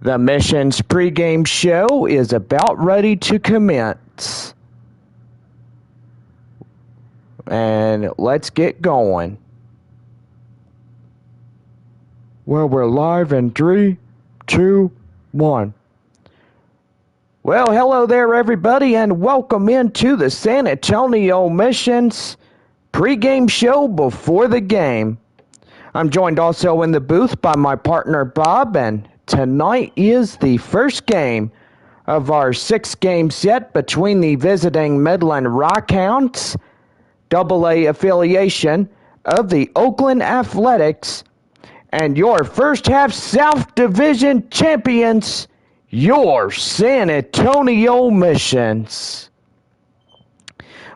The Mission's pregame show is about ready to commence. And let's get going. Well, we're live in 3, 2, 1. Well, hello there, everybody, and welcome into the San Antonio Mission's pregame show before the game. I'm joined also in the booth by my partner, Bob, and tonight is the first game of our 6-game set between the visiting Midland Rockhounds, AA affiliation of the Oakland Athletics, and your first half South Division champions, your San Antonio Missions.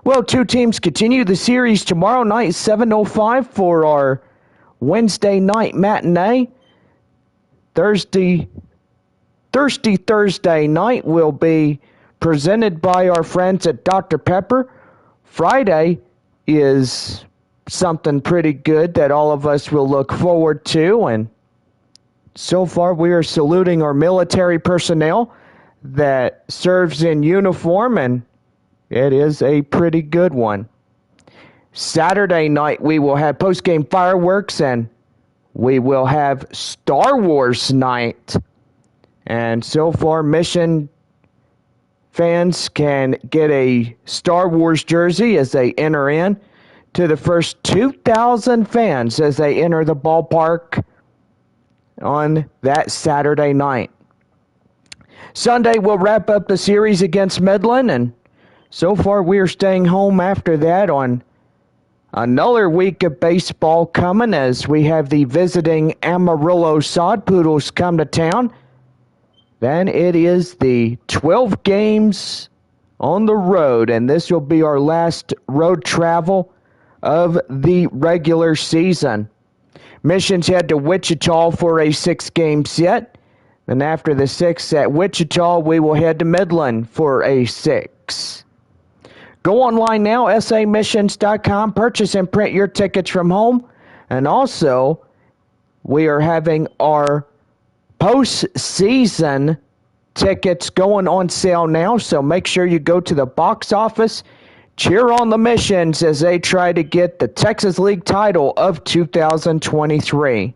Well, two teams continue the series tomorrow night, 7:05 for our Wednesday night matinee. Thursday night will be presented by our friends at Dr. Pepper. Friday is something pretty good that all of us will look forward to, and so far we are saluting our military personnel that serves in uniform, and it is a pretty good one. Saturday night we will have post-game fireworks, and we will have Star Wars night. And so far, Mission fans can get a Star Wars jersey as they enter in to the first 2,000 fans as they enter the ballpark on that Saturday night. Sunday, we'll wrap up the series against Midland, and so far we are staying home after that on another week of baseball coming as we have the visiting Amarillo Sod Poodles come to town. Then it is the 12 games on the road, and this will be our last road travel of the regular season. Missions head to Wichita for a 6-game set. Then after the 6 at Wichita, we will head to Midland for a 6. Go online now, samissions.com. Purchase and print your tickets from home. And also, we are having our postseason tickets going on sale now. So make sure you go to the box office. Cheer on the Missions as they try to get the Texas League title of 2023.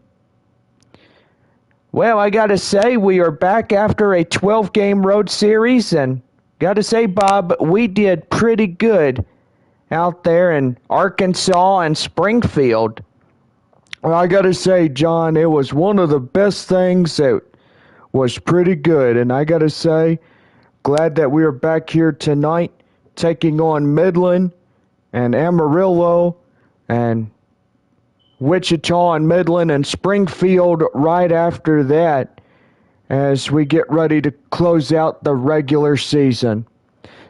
Well, I got to say, we are back after a 12-game road series, and got to say, Bob, we did pretty good out there in Arkansas and Springfield. Well, I got to say, John, it was one of the best things that was pretty good. And I got to say, glad that we are back here tonight taking on Midland and Amarillo and Wichita and Midland and Springfield right after that, as we get ready to close out the regular season.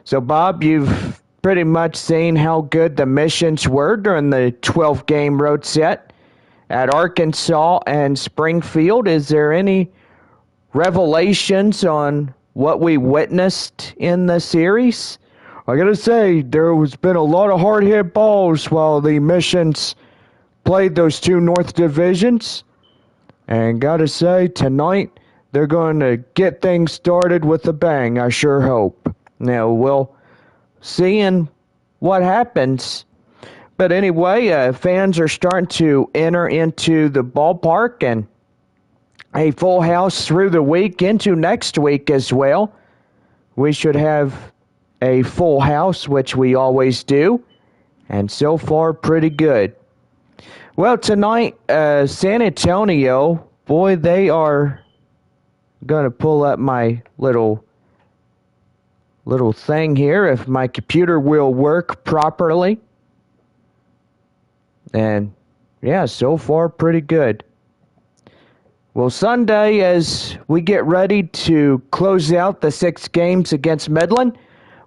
So, Bob, you've pretty much seen how good the Missions were during the 12-game road set at Arkansas and Springfield. Is there any revelations on what we witnessed in the series? I got to say, there has been a lot of hard-hit balls while the Missions played those two North Divisions. And got to say, tonight, they're going to get things started with a bang, I sure hope. Now, we'll see in what happens. But anyway, fans are starting to enter into the ballpark, and a full house through the week into next week as well. We should have a full house, which we always do, and so far, pretty good. Well, tonight, San Antonio, boy, they are going to pull up my little thing here if my computer will work properly. And yeah, so far pretty good. Well, Sunday, as we get ready to close out the 6 games against Midland,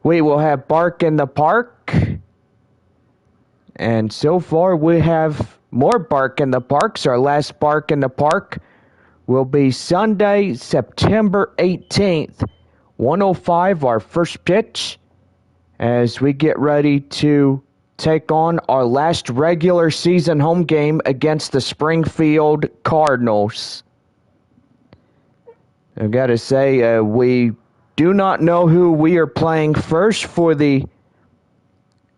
we will have Bark in the Park. And so far we have more Bark in the Parks. Our last Bark in the Park will be Sunday, September 18th, 1:05, our first pitch, as we get ready to take on our last regular season home game against the Springfield Cardinals. I've got to say, we do not know who we are playing first for the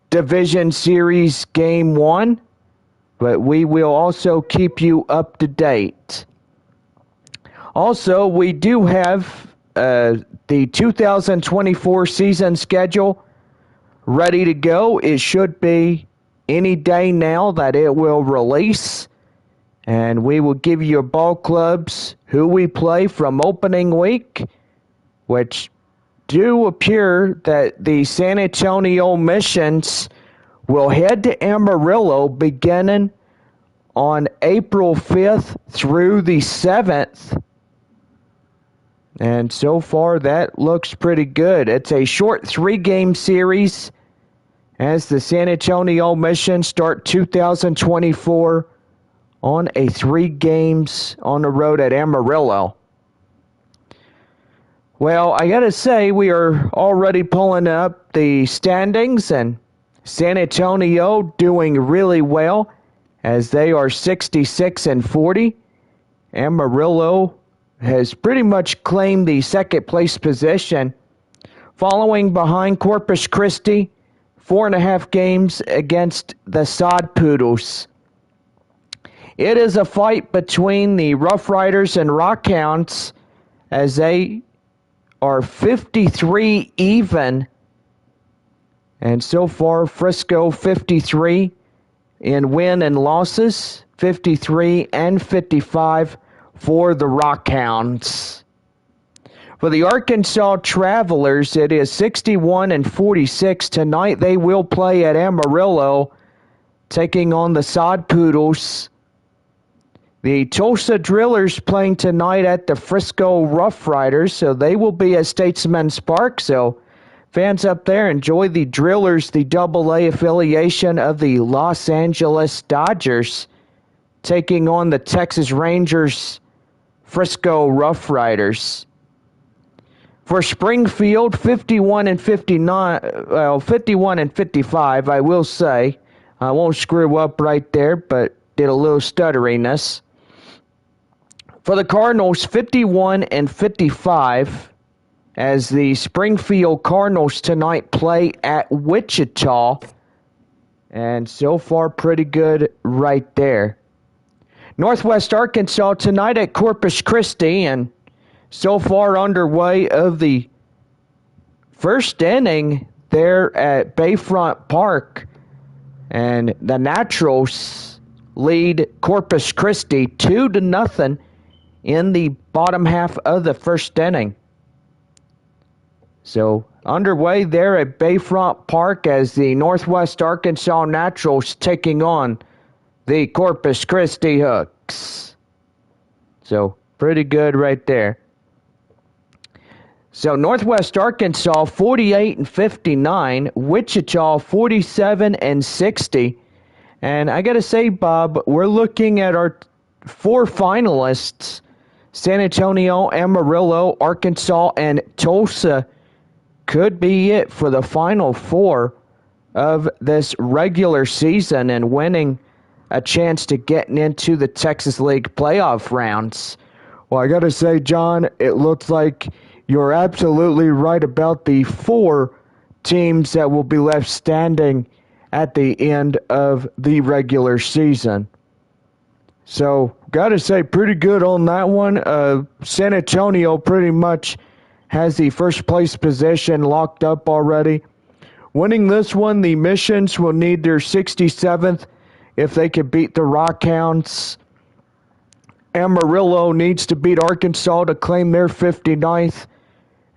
Division Series Game 1, but we will also keep you up to date. Also, we do have the 2024 season schedule ready to go. It should be any day now that it will release, and we will give you ball clubs who we play from opening week, which do appear that the San Antonio Missions will head to Amarillo beginning on April 5th through the 7th. And so far, that looks pretty good. It's a short 3-game series as the San Antonio Missions start 2024 on a 3 games on the road at Amarillo. Well, I gotta say, we are already pulling up the standings, and San Antonio doing really well as they are 66-40. Amarillo has pretty much claimed the second place position, following behind Corpus Christi, 4.5 games against the Sod Poodles. It is a fight between the Rough Riders and Rockhounds as they are 53 even. And so far, Frisco 53 in win and losses, 53 and 55 for the Rockhounds. For the Arkansas Travelers, it is 61-46. Tonight they will play at Amarillo, taking on the Sod Poodles. The Tulsa Drillers playing tonight at the Frisco Rough Riders, so they will be at Statesman's Park. So fans up there, enjoy the Drillers, the AA affiliation of the Los Angeles Dodgers, taking on the Texas Rangers Frisco Rough Riders. For Springfield, 51-55, I will say. I won't screw up right there, but did a little stutteriness. For the Cardinals, 51-55, as the Springfield Cardinals tonight play at Wichita. And so far, pretty good right there. Northwest Arkansas tonight at Corpus Christi, and so far underway of the first inning there at Bayfront Park. And the Naturals lead Corpus Christi 2-0 in the bottom half of the first inning. So underway there at Bayfront Park as the Northwest Arkansas Naturals taking on the Corpus Christi Hooks. So pretty good right there. So Northwest Arkansas 48-59, Wichita 47-60. And I got to say, Bob, we're looking at our 4 finalists. San Antonio, Amarillo, Arkansas, and Tulsa could be it for the final 4 of this regular season and winning a chance to getting into the Texas League playoff rounds. Well, I got to say, John, it looks like you're absolutely right about the 4 teams that will be left standing at the end of the regular season. So, got to say, pretty good on that one. San Antonio pretty much has the first place position locked up already. Winning this one, the Missions will need their 67th if they could beat the Rockhounds. Amarillo needs to beat Arkansas to claim their 59th.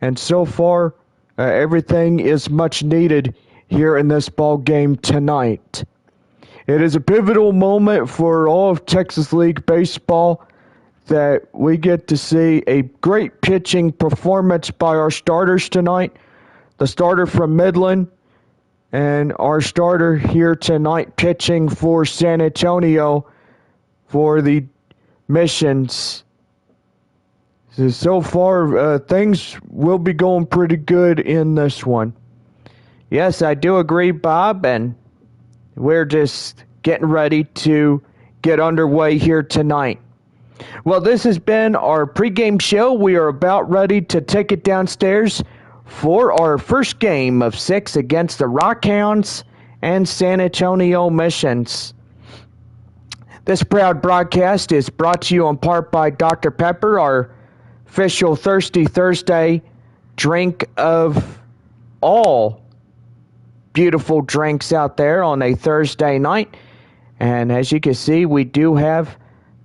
And so far, everything is much needed here in this ball game tonight. It is a pivotal moment for all of Texas League baseball that we get to see a great pitching performance by our starters tonight. The starter from Midland and our starter here tonight pitching for San Antonio for the Missions. So far, things will be going pretty good in this one. Yes, I do agree, Bob, and we're just getting ready to get underway here tonight. Well, this has been our pregame show. We are about ready to take it downstairs for our first game of 6 against the Rockhounds and San Antonio Missions. This proud broadcast is brought to you in part by Dr. Pepper, our official Thirsty Thursday drink of all beautiful drinks out there on a Thursday night. And as you can see, we do have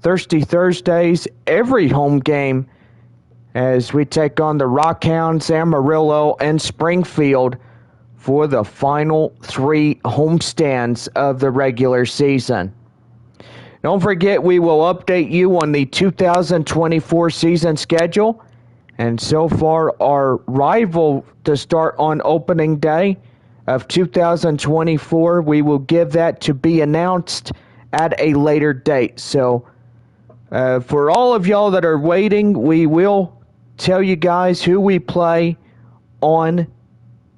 Thirsty Thursdays every home game as we take on the Rockhounds, Amarillo, and Springfield for the final 3 homestands of the regular season. Don't forget, we will update you on the 2024 season schedule. And so far, our rival to start on opening day of 2024, we will give that to be announced at a later date. So for all of y'all that are waiting, we will tell you guys who we play on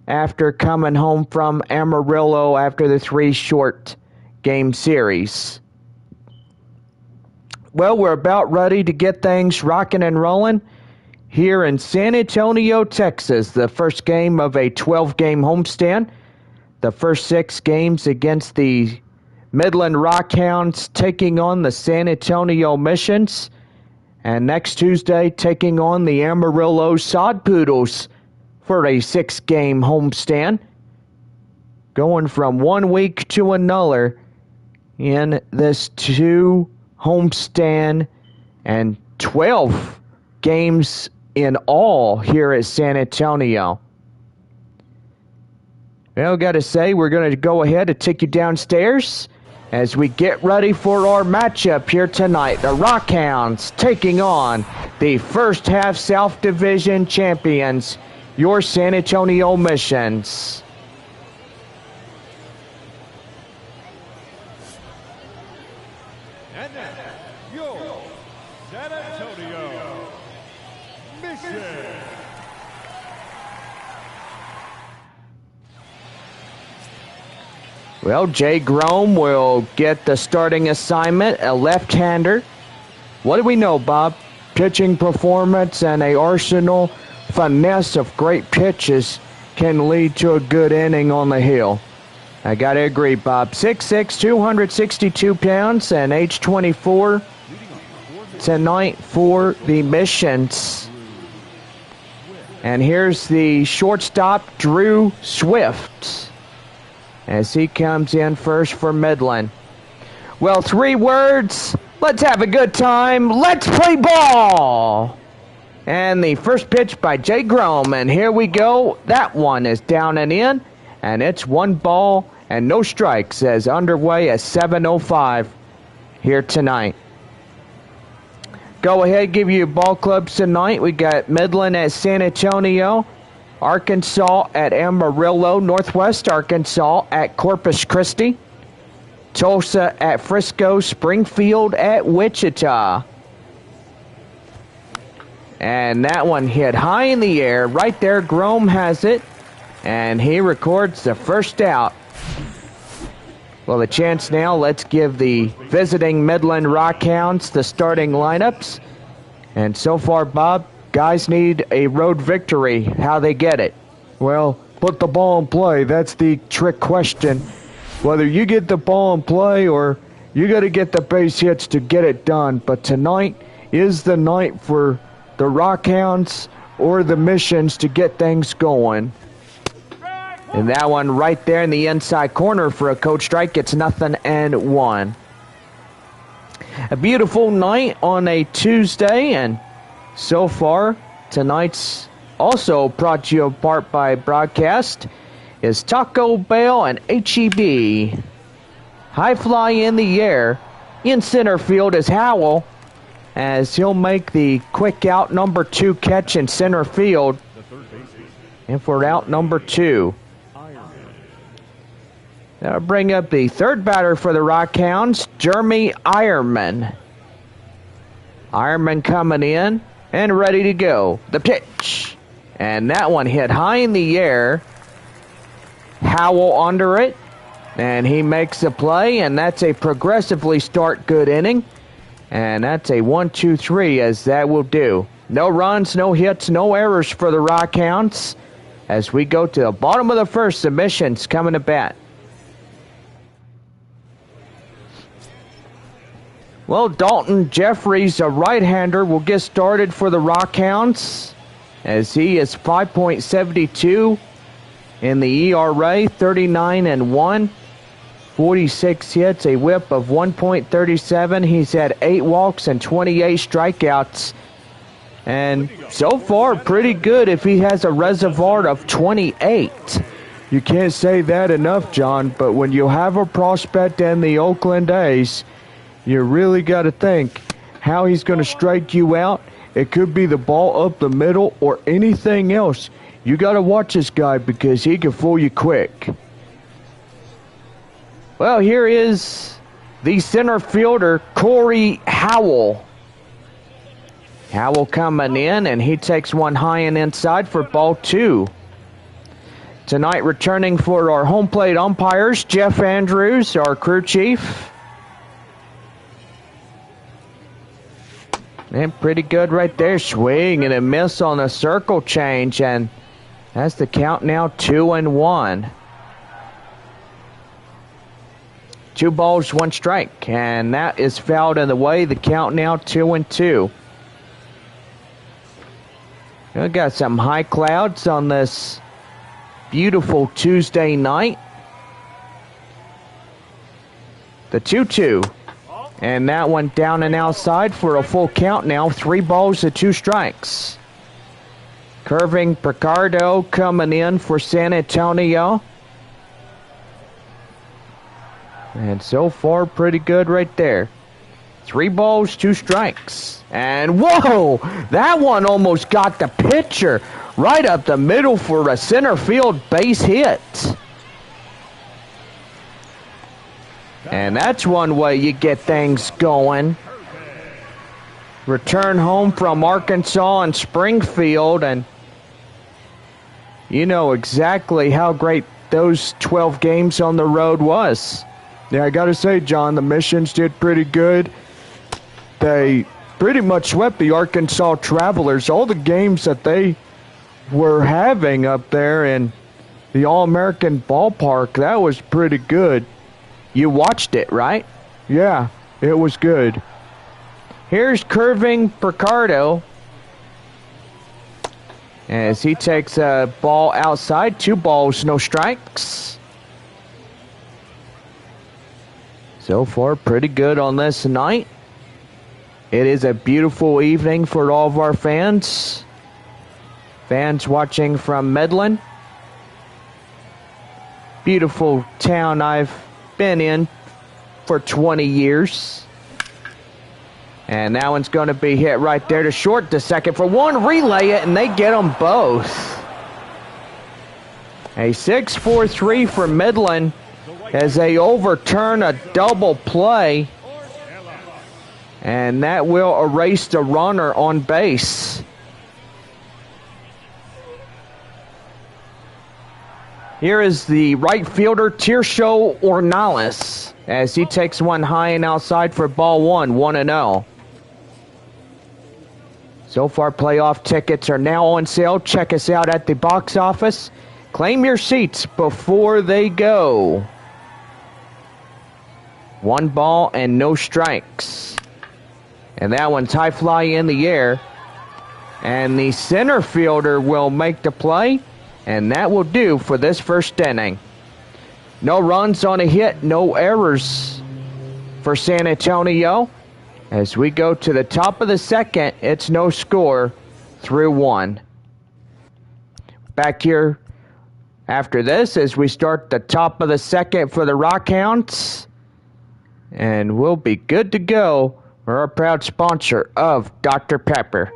after coming home from Amarillo after the 3 short game series. Well, we're about ready to get things rocking and rolling here in San Antonio, Texas. The first game of a 12-game homestand. The first 6 games against the Midland Rockhounds taking on the San Antonio Missions. And next Tuesday taking on the Amarillo Sod Poodles for a 6-game homestand. Going from 1 week to another in this 2 homestand and 12 games in all here at San Antonio. Well, got to say, we're going to go ahead and take you downstairs as we get ready for our matchup here tonight. The Rockhounds taking on the first half South Division champions, your San Antonio Missions. And now, your San Antonio Missions. Well, Jay Grome will get the starting assignment, a left-hander. What do we know, Bob? Pitching performance and a arsenal finesse of great pitches can lead to a good inning on the hill. I got to agree, Bob. 6'6", 262 pounds, and age 24 tonight for the Missions. And here's the shortstop, Drew Swift, as he comes in first for Midland. Well, 3 words. Let's have a good time. Let's play ball. And the first pitch by Jay Grome, and here we go. That one is down and in, and it's 1 ball and no strikes as underway at 7:05 here tonight. Go ahead, give you ball clubs tonight. We got Midland at San Antonio, Arkansas at Amarillo, Northwest Arkansas at Corpus Christi, Tulsa at Frisco, Springfield at Wichita. And that one hit high in the air. Right there, Grome has it, and he records the first out. Well, the chance now, let's give the visiting Midland Rockhounds the starting lineups. And so far, Bob, guys need a road victory. How they get it? Well, put the ball in play. That's the trick question. Whether you get the ball in play or you got to get the base hits to get it done. But tonight is the night for the Rockhounds or the Missions to get things going. And that one right there in the inside corner for a coach strike. It's 0-1. A beautiful night on a Tuesday, and so far, tonight's also brought to you apart by broadcast is Taco Bell and H-E-B. High fly in the air. In center field is Howell, as he'll make the quick out number 2 catch in center field. And for out number 2. That'll bring up the third batter for the Rockhounds, Jeremy Ironman. Ironman coming in and ready to go. The pitch. And that one hit high in the air. Howell under it. And he makes the play, and that's a progressively start good inning And that's a 1-2-3, as that will do. No runs, no hits, no errors for the Rockhounds as we go to the bottom of the first. Submissions coming to bat. Well, Dalton Jeffries, a right-hander, will get started for the Rockhounds as he is 5.72 in the ERA, 39-1, 46 hits, a whip of 1.37. He's had 8 walks and 28 strikeouts. And so far, pretty good if he has a reservoir of 28. You can't say that enough, John, but when you have a prospect in the Oakland A's, you really got to think how he's going to strike you out. It could be the ball up the middle or anything else. You got to watch this guy because he can fool you quick. Well, here is the center fielder, Corey Howell. Howell coming in, and he takes one high and inside for ball 2. Tonight returning for our home plate umpires, Jeff Andrews, our crew chief. And pretty good right there. Swing and a miss on a circle change, and that's the count now, 2-1. 2 balls, 1 strike, and that is fouled in the way. The count now 2-2. We got some high clouds on this beautiful Tuesday night. The 2-2. And that one down and outside for a full count now. 3 balls and 2 strikes. Curving Picardo coming in for San Antonio. And so far, pretty good right there. 3 balls, 2 strikes. And whoa! That one almost got the pitcher right up the middle for a center field base hit. And that's one way you get things going. Return home from Arkansas and Springfield, and you know exactly how great those 12 games on the road was. Yeah, I gotta say, John, the Missions did pretty good. They pretty much swept the Arkansas Travelers. All the games that they were having up there in the All-American ballpark, that was pretty good. You watched it, right? Yeah, it was good. Here's curving Picardo as he takes a ball outside. 2 balls, no strikes. So far, pretty good on this night. It is a beautiful evening for all of our fans. Fans watching from Midland. Beautiful town I've been in for 20 years. And that one's going to be hit right there to short, to second for 1. Relay it, and they get them both. A 6-4-3 for Midland as they overturn a double play. And that will erase the runner on base. Here is the right fielder, Tirso Ornales, as he takes one high and outside for ball 1, 1-0. So far, playoff tickets are now on sale. Check us out at the box office. Claim your seats before they go. 1 ball and no strikes. And that one's high fly in the air. And the center fielder will make the play. And that will do for this first inning. No runs on a hit, no errors for San Antonio. As we go to the top of the second, it's no score, 3-1. Back here after this as we start the top of the second for the Rockhounds. And we'll be good to go. We're a proud sponsor of Dr. Pepper.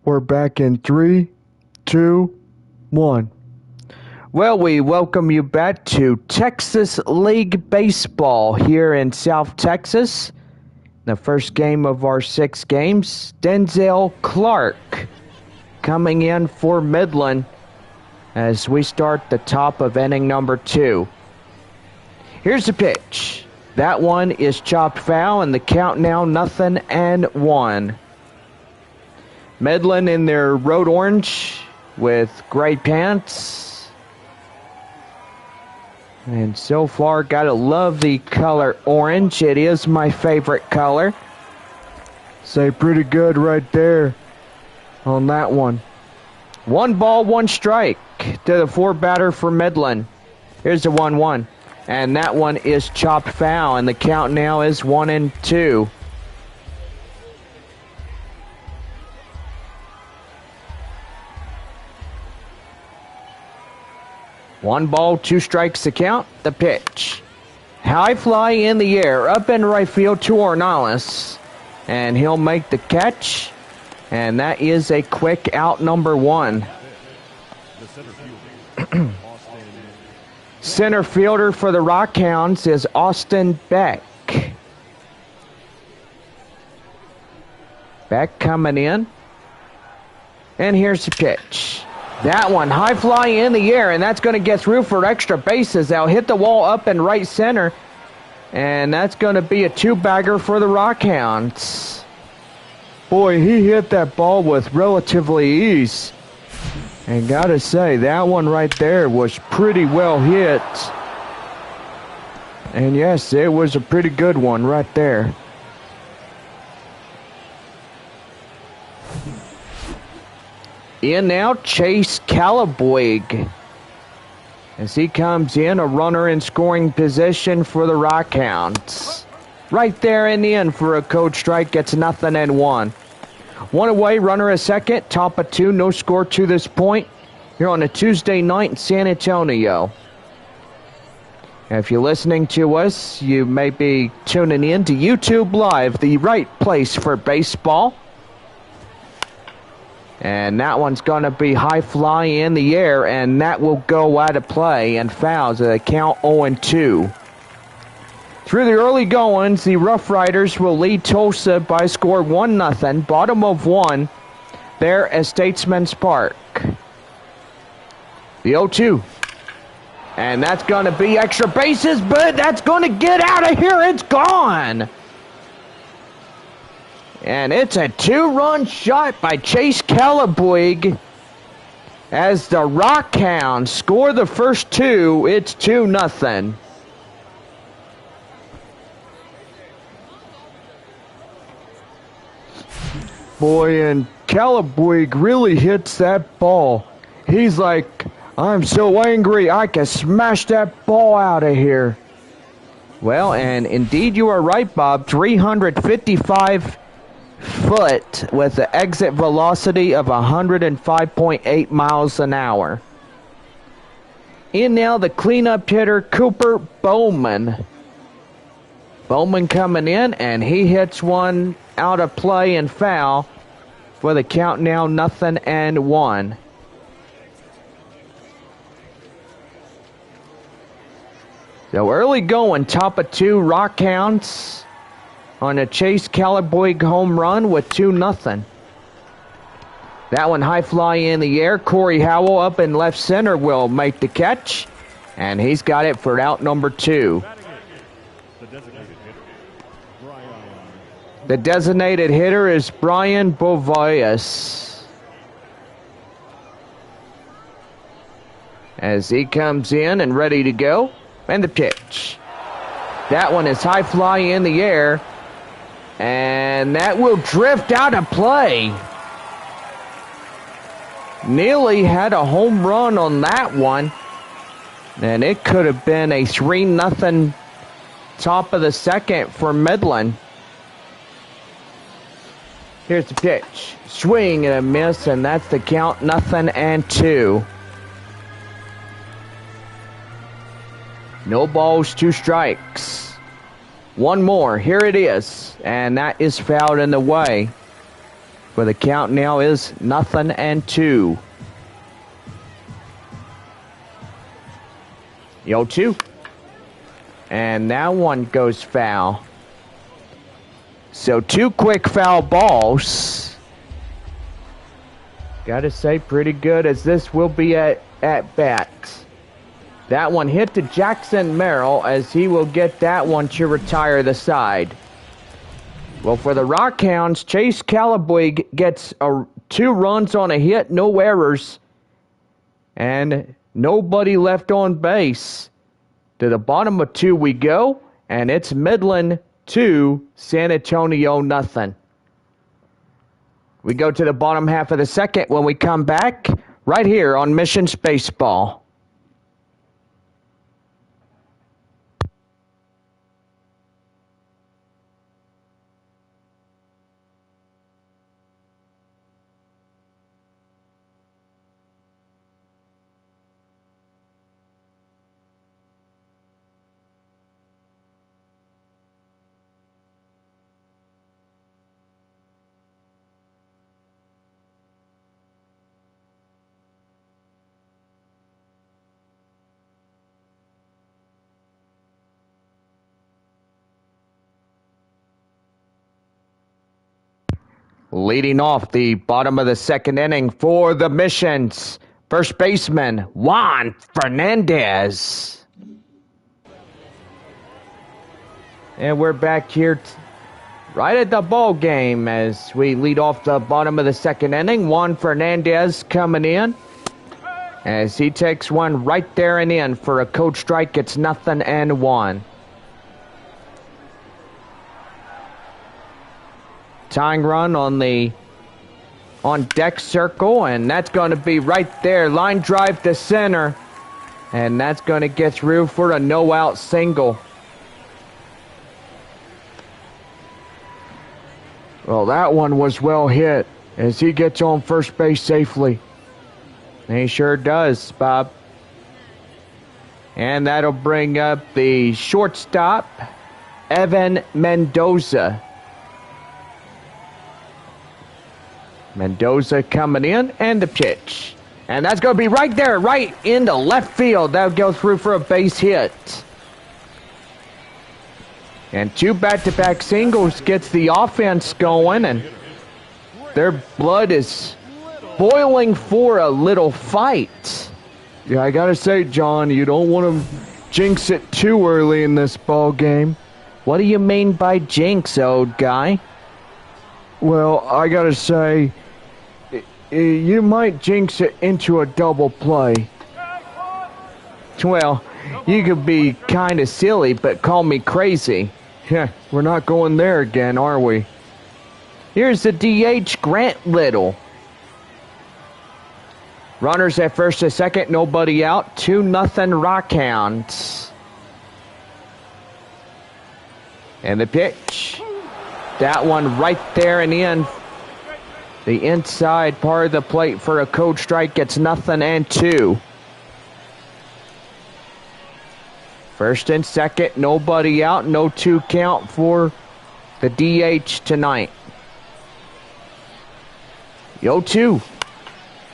We're back in 3, 2, 1. Well, we welcome you back to Texas League Baseball here in South Texas. The first game of our 6 games, Denzel Clark coming in for Midland as we start the top of inning number 2. Here's the pitch. That one is chopped foul, and the count now 0-1. Midland in their road orange with gray pants. And so far, gotta love the color orange. It is my favorite color. Say pretty good right there on that one. 1 ball, 1 strike to the 4 batter for Midland. Here's the 1-1. And that one is chopped foul, and the count now is 1-2. One ball, 2 strikes to count. The pitch. High fly in the air, up in right field to Ornelas. And he'll make the catch. And that is a quick out, number 1. Center fielder for the Rockhounds is Austin Beck. Beck coming in. And here's the pitch. That one, high fly in the air, and that's going to get through for extra bases. They'll hit the wall up in right center, and that's going to be a 2-bagger for the Rockhounds. Boy, he hit that ball with relatively ease. And gotta say, that one right there was pretty well hit. And yes, it was a pretty good one right there. In now, Chase Calaboig. As he comes in, a runner in scoring position for the Rockhounds. Right there in the end for a code strike, gets 0-1. 1 away, runner a second, top of 2, no score to this point. Here on a Tuesday night in San Antonio. If you're listening to us, you may be tuning in to YouTube Live, the right place for baseball. And that one's going to be high fly in the air, and that will go out of play and fouls at a count 0-2. Through the early goings, the Rough Riders will lead Tulsa by a score 1-0, bottom of 1, there at Statesman's Park. The 0-2. And that's going to be extra bases, but that's going to get out of here. It's gone. And it's a 2-run shot by Chase Calaboig. As the Rockhounds score the first 2, it's 2-0. Boy, and Calaboig really hits that ball. He's like, I'm so angry, I can smash that ball out of here. Well, and indeed you are right, Bob. 355 foot with an exit velocity of 105.8 miles an hour. In now, the cleanup hitter, Cooper Bowman. Bowman coming in, and he hits one out of play and foul for the count now 0-1. So early going, top of 2 Rockhounds on a Chase Calaboig home run with 2-0. That one high fly in the air. Corey Howell up in left center will make the catch, and he's got it for out number 2. The designated hitter is Brian Bovias. As he comes in and ready to go. And the pitch. That one is high fly in the air. And that will drift out of play. Neely had a home run on that one. And it could have been a 3-0 top of the second for Midland. Here's the pitch. Swing and a miss, and that's the count 0-2. No balls, 2 strikes. One more. Here it is. And that is fouled in the way. For the count now is 0-2. 0-2. And that one goes foul. So 2 quick foul balls. Gotta say, pretty good, as this will be at bat. That one hit to Jackson Merrill, as he will get that one to retire the side. Well, for the Rockhounds, Chase Callabwig gets 2 runs on a hit, no errors, and nobody left on base. To the bottom of 2 we go, and it's Midland 2, San Antonio nothing. We go to the bottom half of the second when we come back, right here on Missions Baseball. Leading off the bottom of the second inning for the Missions, first baseman Juan Fernandez. And we're back here right at the ball game as we lead off the bottom of the second inning. Juan Fernandez coming in as he takes one right there and in for a code strike. It's 0-1. Tying run on deck circle, and that's going to be right there. Line drive to center, and that's going to get through for a no-out single. Well, that one was well hit as he gets on first base safely. And he sure does, Bob. And that'll bring up the shortstop, Evan Mendoza. Mendoza coming in, and the pitch. And that's going to be right there, right into left field. That'll go through for a base hit. And 2 back-to-back singles gets the offense going, and their blood is boiling for a little fight. Yeah, I got to say, John, you don't want to jinx it too early in this ball game. What do you mean by jinx, old guy? Well, I got to say, you might jinx it into a double play. Well, you could be kind of silly, but call me crazy. Yeah, we're not going there again, are we? Here's the DH, Grant Little. Runners at first and second, nobody out. 2-0 Rockhounds. And the pitch. That one right there and in. The inside part of the plate for a code strike gets 0-2. First and second, nobody out. No 2 count for the DH tonight. 0-2.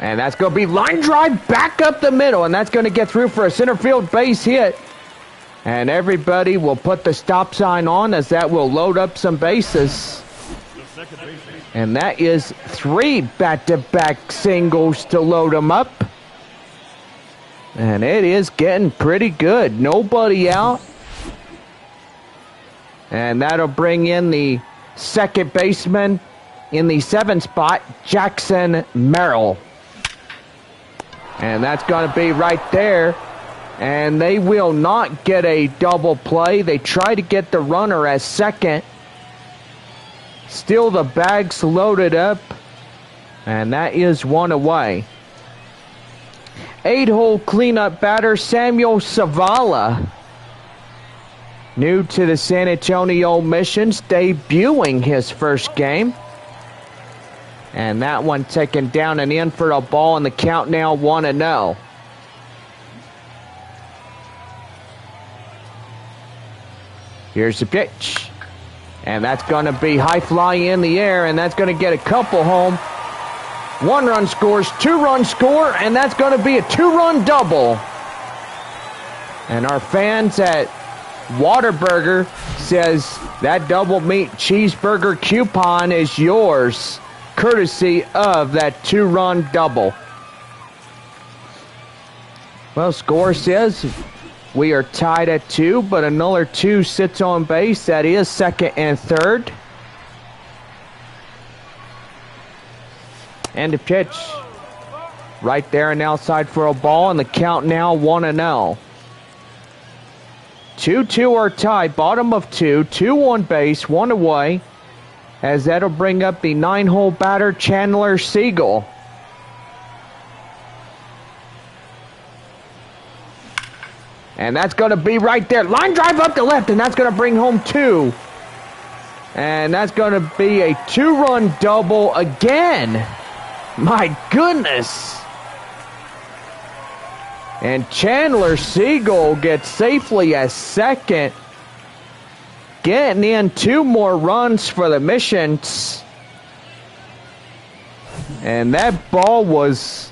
And that's going to be line drive back up the middle. And that's going to get through for a center field base hit. And everybody will put the stop sign on as that will load up some bases. And that is 3 back-to-back singles to load them up. And it is getting pretty good. Nobody out. And that'll bring in the second baseman in the 7th spot, Jackson Merrill. And that's going to be right there. And they will not get a double play. They try to get the runner as second. Still the bags loaded up. And that is 1 away. 8-hole cleanup batter, Samuel Savala. New to the San Antonio Missions, debuting his first game. And that one taken down and in for a ball, and the count now 1-0. Here's the pitch. And that's going to be high fly in the air, and that's going to get a couple home. 1 run scores, 2 run score, and that's going to be a 2-run double. And our fans at Whataburger says that double meat cheeseburger coupon is yours, courtesy of that 2-run double. Well, score says we are tied at 2, but another 2 sits on base. That is second and third. And the pitch right there and outside for a ball, and the count now 1-0. 2-2 are tied, bottom of 2, 2 on base, 1 away, as that'll bring up the 9-hole batter, Chandler Siegel. And that's going to be right there. Line drive up the left, and that's going to bring home 2. And that's going to be a 2-run double again. My goodness. And Chandler Siegel gets safely a second, getting in 2 more runs for the Missions. And that ball was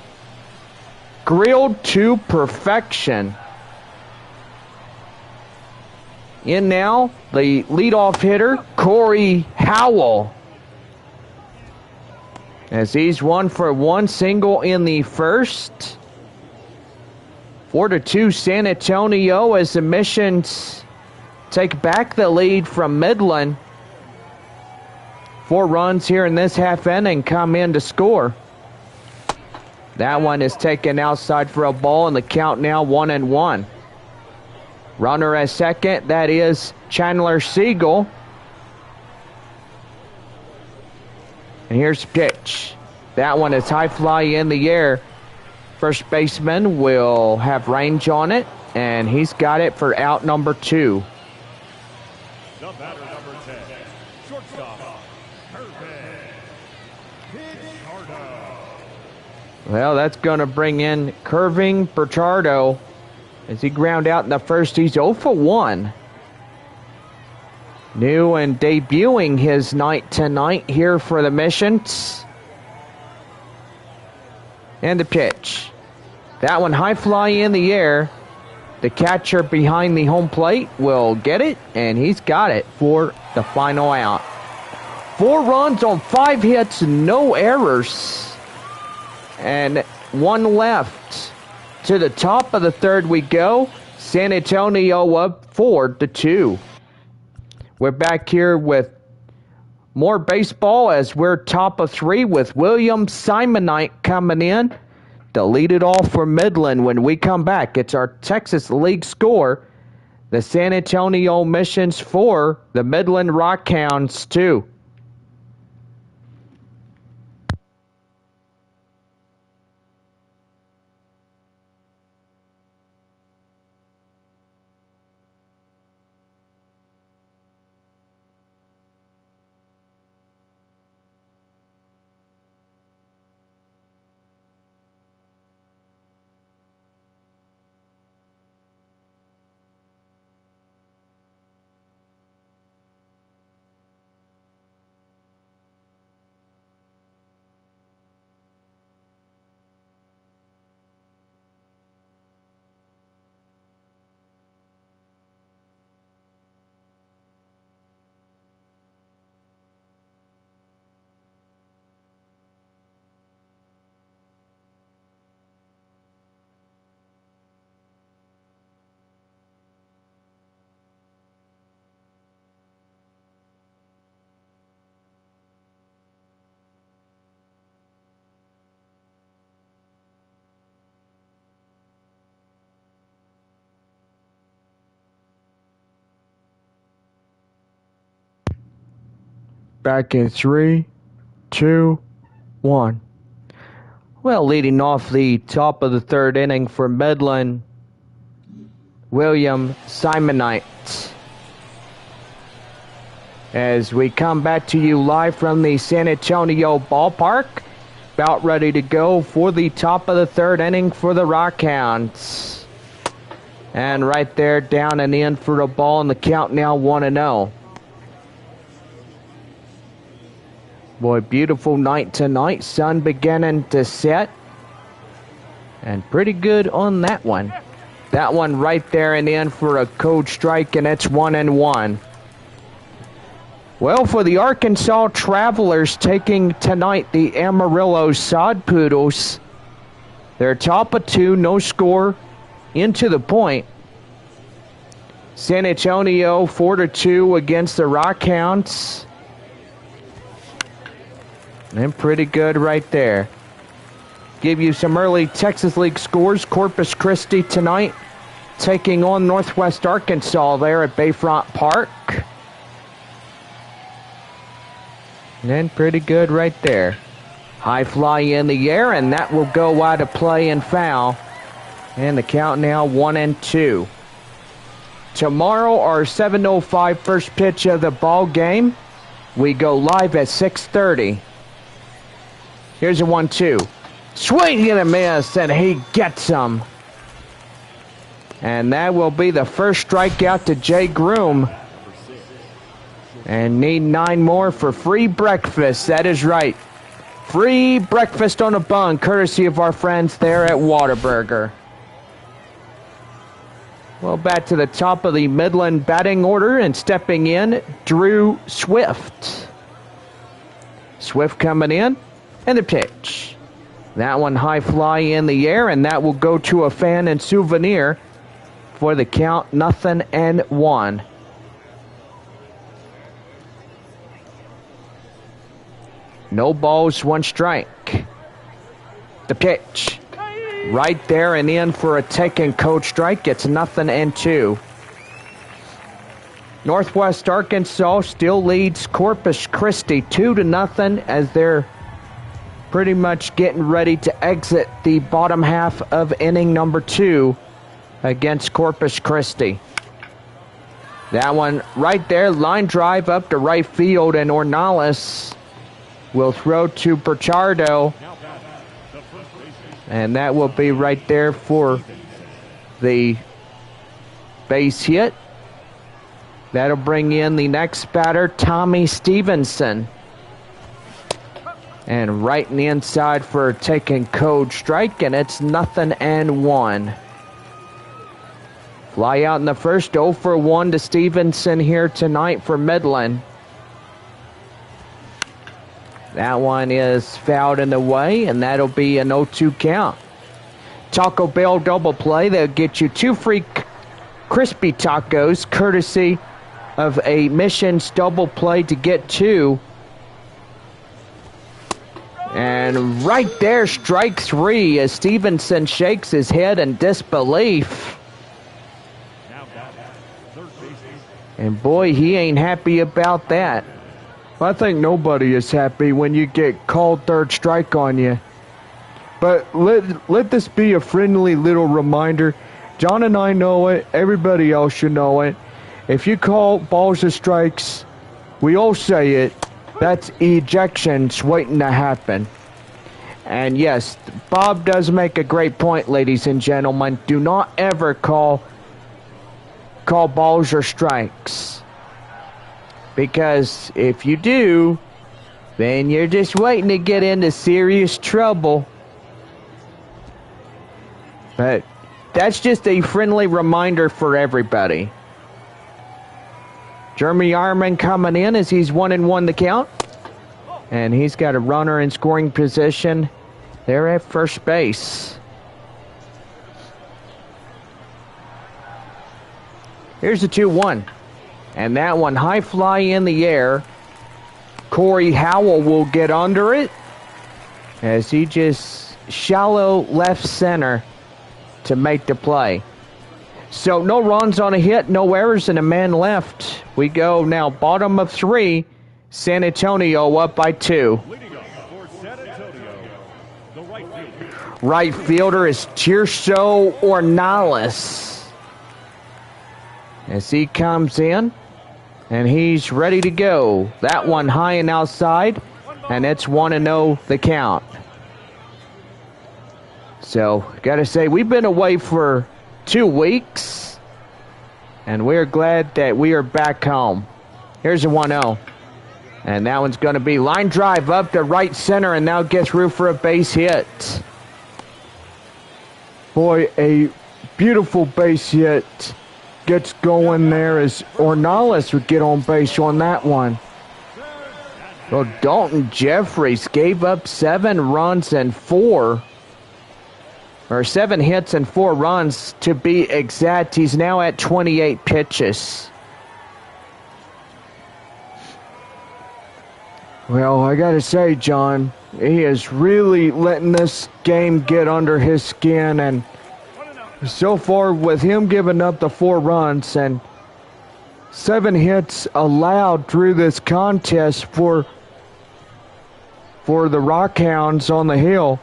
grilled to perfection. In now, the leadoff hitter, Corey Howell. As he's 1 for 1 single in the first. 4-2 San Antonio as the Missions take back the lead from Midland. 4 runs here in this half inning come in to score. That one is taken outside for a ball, and the count now 1-1. Runner at second, that is Chandler Siegel. And here's the pitch. That one is high fly in the air. First baseman will have range on it, and he's got it for out number 2. The batter, number 10, shortstop, Pichardo. Well, that's going to bring in Curving Pichardo. As he ground out in the first, he's 0 for 1. New and debuting his night tonight here for the Missions. And the pitch. That one high fly in the air. The catcher behind the home plate will get it, and he's got it for the final out. 4 runs on 5 hits, no errors. And 1 left. To the top of the third we go. San Antonio up 4-2. We're back here with more baseball as we're top of 3 with William Simonite coming in to lead it off for Midland. When we come back, it's our Texas League score. The San Antonio Missions 4, the Midland Rockhounds 2. Back in 3, 2, 1. Well, leading off the top of the third inning for Midland, William Simonite. As we come back to you live from the San Antonio ballpark, about ready to go for the top of the third inning for the Rockhounds. And right there, down and in for a ball, and the count now 1-0. Boy, beautiful night tonight. Sun beginning to set. And pretty good on that one. That one right there and in for a cold strike, and it's 1-1. Well, for the Arkansas Travelers taking tonight the Amarillo Sod Poodles. They're top of 2, no score into the point. San Antonio 4-2 against the Rockhounds. And pretty good right there. Give you some early Texas League scores. Corpus Christi tonight taking on Northwest Arkansas there at Bayfront Park. And then pretty good right there. High fly in the air, and that will go out of play and foul. And the count now 1-2. Tomorrow, our 7:05 first pitch of the ball game. We go live at 6:30. Here's a 1-2. Swing and a miss, and he gets him. And that will be the first strikeout to Jay Groom. And need 9 more for free breakfast. That is right. Free breakfast on a bun, courtesy of our friends there at Whataburger. Well, back to the top of the Midland batting order, and stepping in, Drew Swift. Swift coming in, and the pitch. That one high fly in the air, and that will go to a fan and souvenir for the count 0-1. No balls, 1 strike. The pitch. Right there and in for a taken cold strike. It's 0-2. Northwest Arkansas still leads Corpus Christi 2-0 as they're pretty much getting ready to exit the bottom half of inning number 2 against Corpus Christi. That one right there, line drive up to right field, and Ornelas will throw to Pichardo. And that will be right there for the base hit. That'll bring in the next batter, Tommy Stevenson. And right in the inside for a taking cold strike, and it's 0-1. Fly out in the first, 0-1 to Stevenson here tonight for Midland. That one is fouled in the way, and that'll be an 0-2 count. Taco Bell double play. They'll get you 2 free crispy tacos, courtesy of a Missions double play to get 2. And right there, strike 3 as Stevenson shakes his head in disbelief. And boy, he ain't happy about that. I think nobody is happy when you get called third strike on you. But let this be a friendly little reminder. John and I know it. Everybody else should know it. If you call balls as strikes, we all say it. That's ejections waiting to happen. And yes, Bob does make a great point, ladies and gentlemen. Do not ever call balls or strikes. Because if you do, then you're just waiting to get into serious trouble. But that's just a friendly reminder for everybody. Jeremy Ironman coming in as he's 1-1 the count. And he's got a runner in scoring position there at first base. Here's the 2-1. And that one high fly in the air. Corey Howell will get under it as he just shallow left center to make the play. So no runs on a hit, no errors, and a man left. We go now bottom of 3. San Antonio up by 2. Right fielder is Tirso Ornelas as he comes in. And he's ready to go. That one high and outside. And it's 1-0 the count. So, gotta say, we've been away for 2 weeks. And we're glad that we are back home. Here's a 1-0. And that one's going to be line drive up to right center and now gets through for a base hit. Boy, a beautiful base hit gets going there as Ornelas would get on base on that one. Well, Dalton Jeffries gave up 7 runs and 4, or 7 hits and 4 runs to be exact. He's now at 28 pitches. Well, I gotta say, John, he is really letting this game get under his skin, and so far with him giving up the 4 runs and 7 hits allowed through this contest for the Rockhounds on the hill,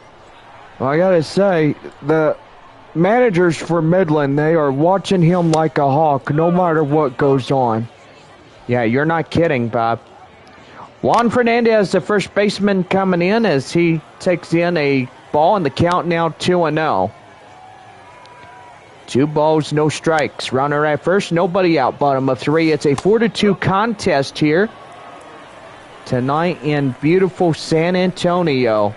well, I gotta say, the managers for Midland, they are watching him like a hawk no matter what goes on. Yeah, you're not kidding, Bob. Juan Fernandez, the first baseman, coming in as he takes in a ball, and the count now 2-0. 2 balls, no strikes. Runner at first, nobody out. Bottom of 3. It's a 4-2 contest here tonight in beautiful San Antonio.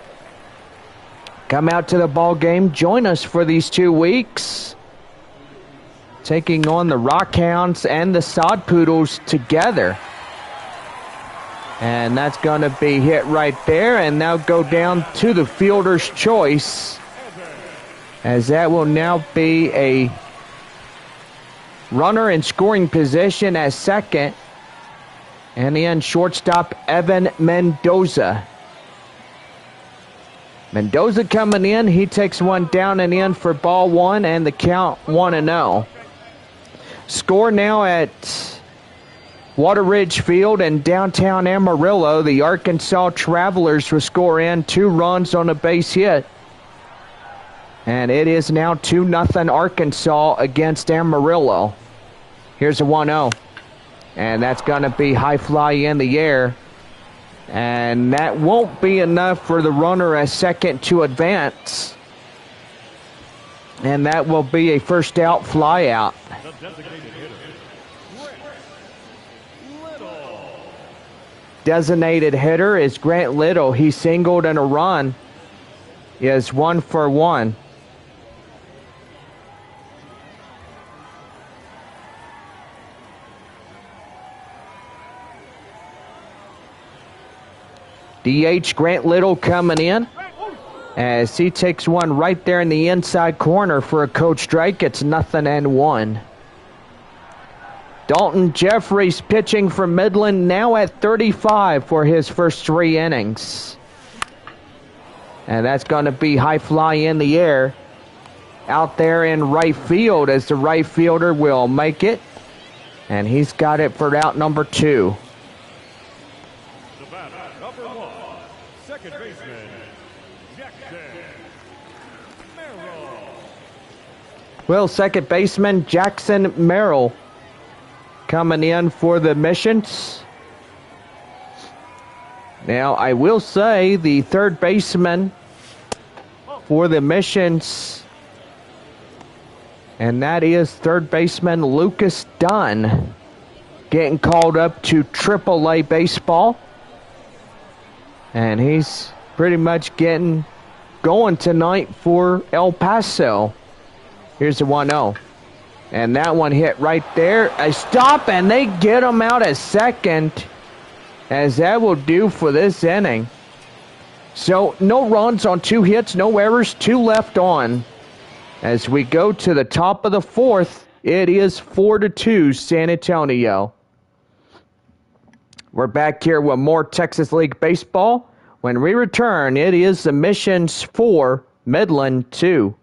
Come out to the ball game. Join us for these 2 weeks. Taking on the Rockhounds and the Sod Poodles together. And that's going to be hit right there, and now go down to the fielder's choice, as that will now be a runner in scoring position as second, and then shortstop Evan Mendoza. Mendoza coming in, he takes one down and in for ball 1, and the count 1-0. Score now at Water Ridge Field in downtown Amarillo. The Arkansas Travelers will score in 2 runs on a base hit. And it is now 2-0 Arkansas against Amarillo. Here's a 1-0. And that's going to be high fly in the air. And that won't be enough for the runner at second to advance. And that will be a first out fly out. Designated hitter is Grant Little. He singled and a run. Is 1 for 1. DH Grant Little coming in as he takes one right there in the inside corner for a coach strike. It's 0-1. Dalton Jeffries pitching for Midland, now at 35 for his first 3 innings. And that's going to be high fly in the air out there in right field, as the right fielder will make it. And he's got it for out number 2. The batter, number 1, second baseman, Jackson Merrill. Well, second baseman Jackson Merrill coming in for the Missions. Now, I will say the third baseman for the Missions, and that is third baseman Lucas Dunn, getting called up to AAA baseball. And he's pretty much getting going tonight for El Paso. Here's a 1-0. And that one hit right there. A stop, and they get him out at second, as that will do for this inning. So no runs on 2 hits, no errors, 2 left on. As we go to the top of the 4th, it is 4-2 San Antonio. We're back here with more Texas League baseball. When we return, it is the Missions 4, Midland 2.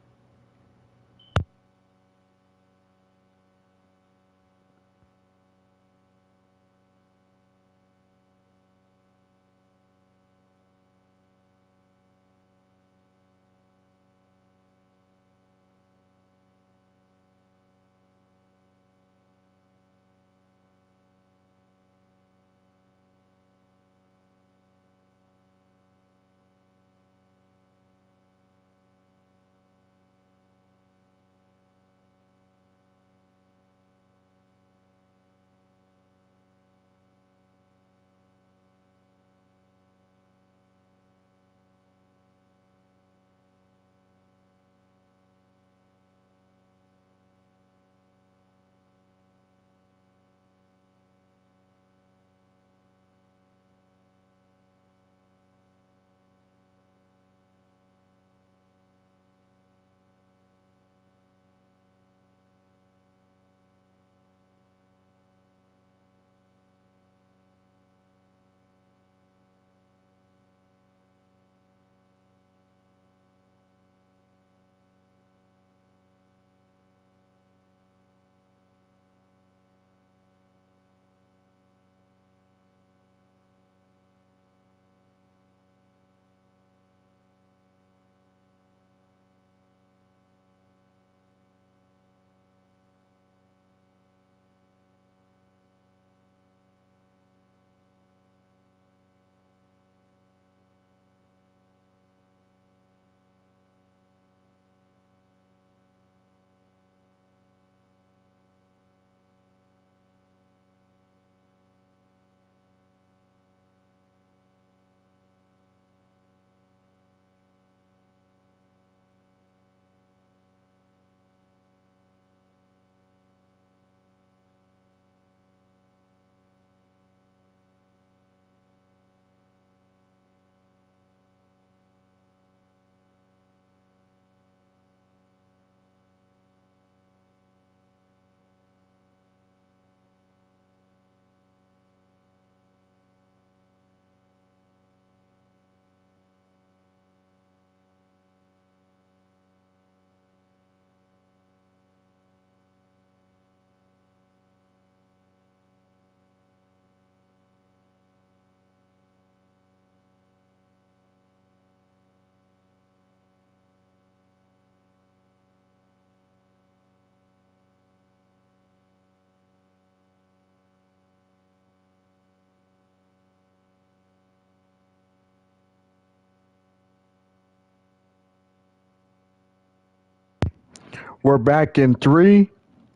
We're back in 3,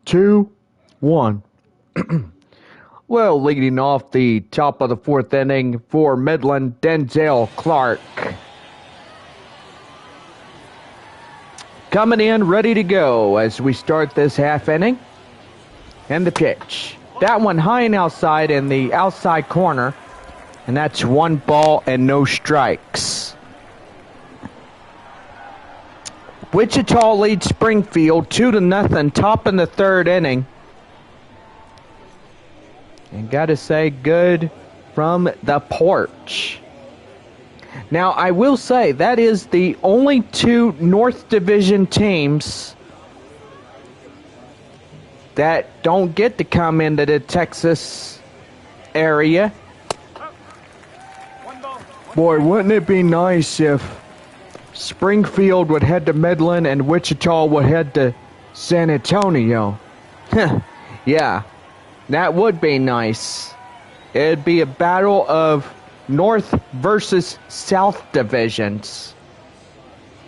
2, 1. Well, leading off the top of the fourth inning for Midland, Denzel Clark. Coming in ready to go as we start this half inning. And the pitch. That one high and outside in the outside corner. And that's 1 ball and no strikes. Wichita leads Springfield 2-0, top in the third inning. And gotta say, good from the porch. Now, I will say, that is the only 2 North Division teams that don't get to come into the Texas area. Boy, wouldn't it be nice if Springfield would head to Midland and Wichita would head to San Antonio? Yeah, that would be nice. It'd be a battle of North versus South divisions.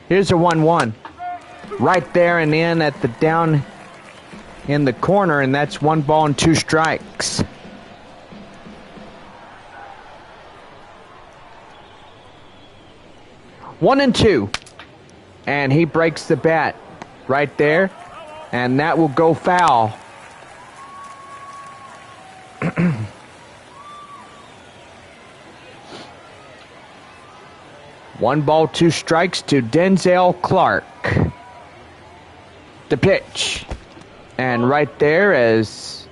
Here's a 1-1. Right there and in at the down in the corner, and that's 1 ball and 2 strikes. One and 2. And he breaks the bat right there. And that will go foul. One ball, 2 strikes to Denzel Clark. The pitch. And right there, as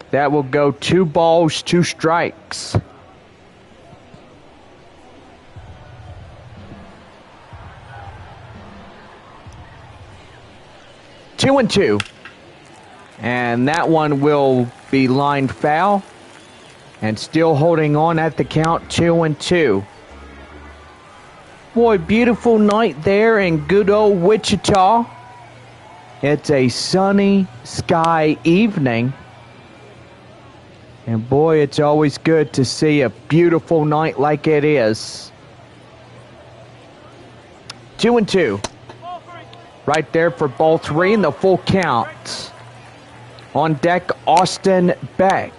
that will go 2 balls, 2 strikes. Two and 2. And that one will be lined foul. And still holding on at the count, 2-2. Boy, beautiful night there in good old Wichita. It's a sunny sky evening. And boy, it's always good to see a beautiful night like it is. 2-2. Right there for ball 3 in the full count. On deck, Austin Beck.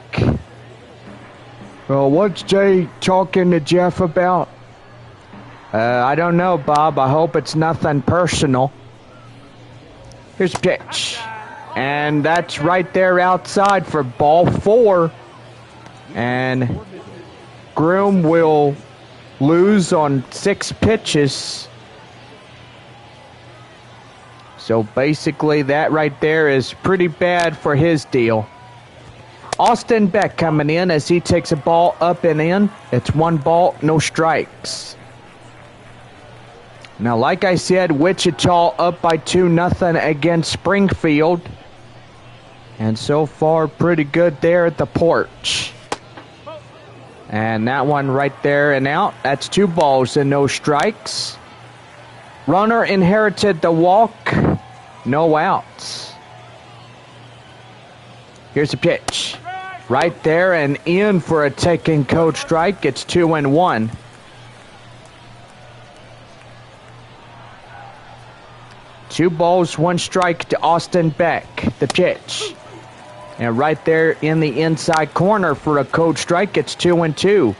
Well, what's Jay talking to Jeff about? I don't know, Bob. I hope it's nothing personal. Here's a pitch. And that's right there outside for ball 4. And Groom will lose on 6 pitches. So basically that right there is pretty bad for his deal. Austin Beck coming in as he takes a ball up and in. It's 1 ball, no strikes. Now, like I said, Wichita up by 2-0 against Springfield. And so far, pretty good there at the porch. And that one right there and out. That's 2 balls and no strikes. Runner inherited the walk. No outs. Here's a pitch. Right there and in for a taking code strike. It's 2-1. Two balls, 1 strike to Austin Beck. The pitch. And right there in the inside corner for a code strike. It's 2-2.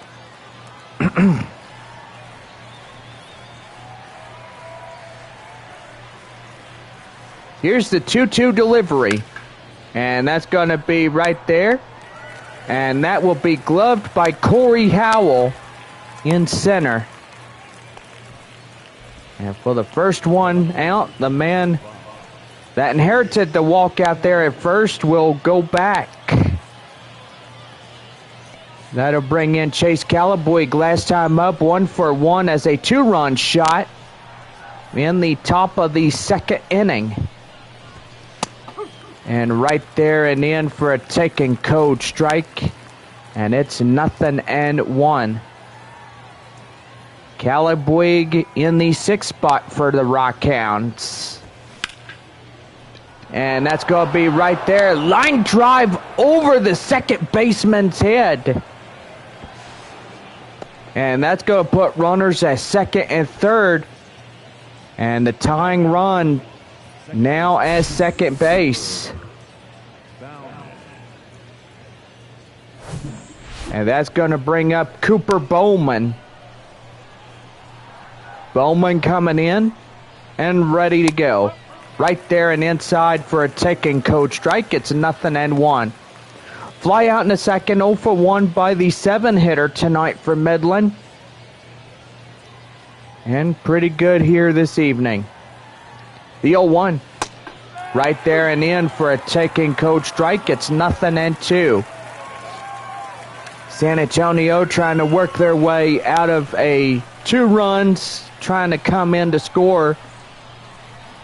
Here's the 2-2 delivery. And that's going to be right there. And that will be gloved by Corey Howell in center. And for the first one out, the man that inherited the walk out there at first will go back. That'll bring in Chase Calaboig, last time up, 1-for-1 as a 2-run shot in the top of the second inning. And right there and in for a taking code strike. And it's 0-1. Calaboig in the 6th spot for the Rockhounds. And that's going to be right there. Line drive over the second baseman's head. And that's going to put runners at second and third. And the tying run now as second base. And that's going to bring up Cooper Bowman. Bowman coming in and ready to go. Right there and inside for a taking code strike. It's 0-1. Fly out in the second, 0 for 1 by the 7-hitter tonight for Midland. And pretty good here this evening. The 0-1. Right there and in for a taking code strike. It's 0-2. San Antonio trying to work their way out of a 2 runs, trying to come in to score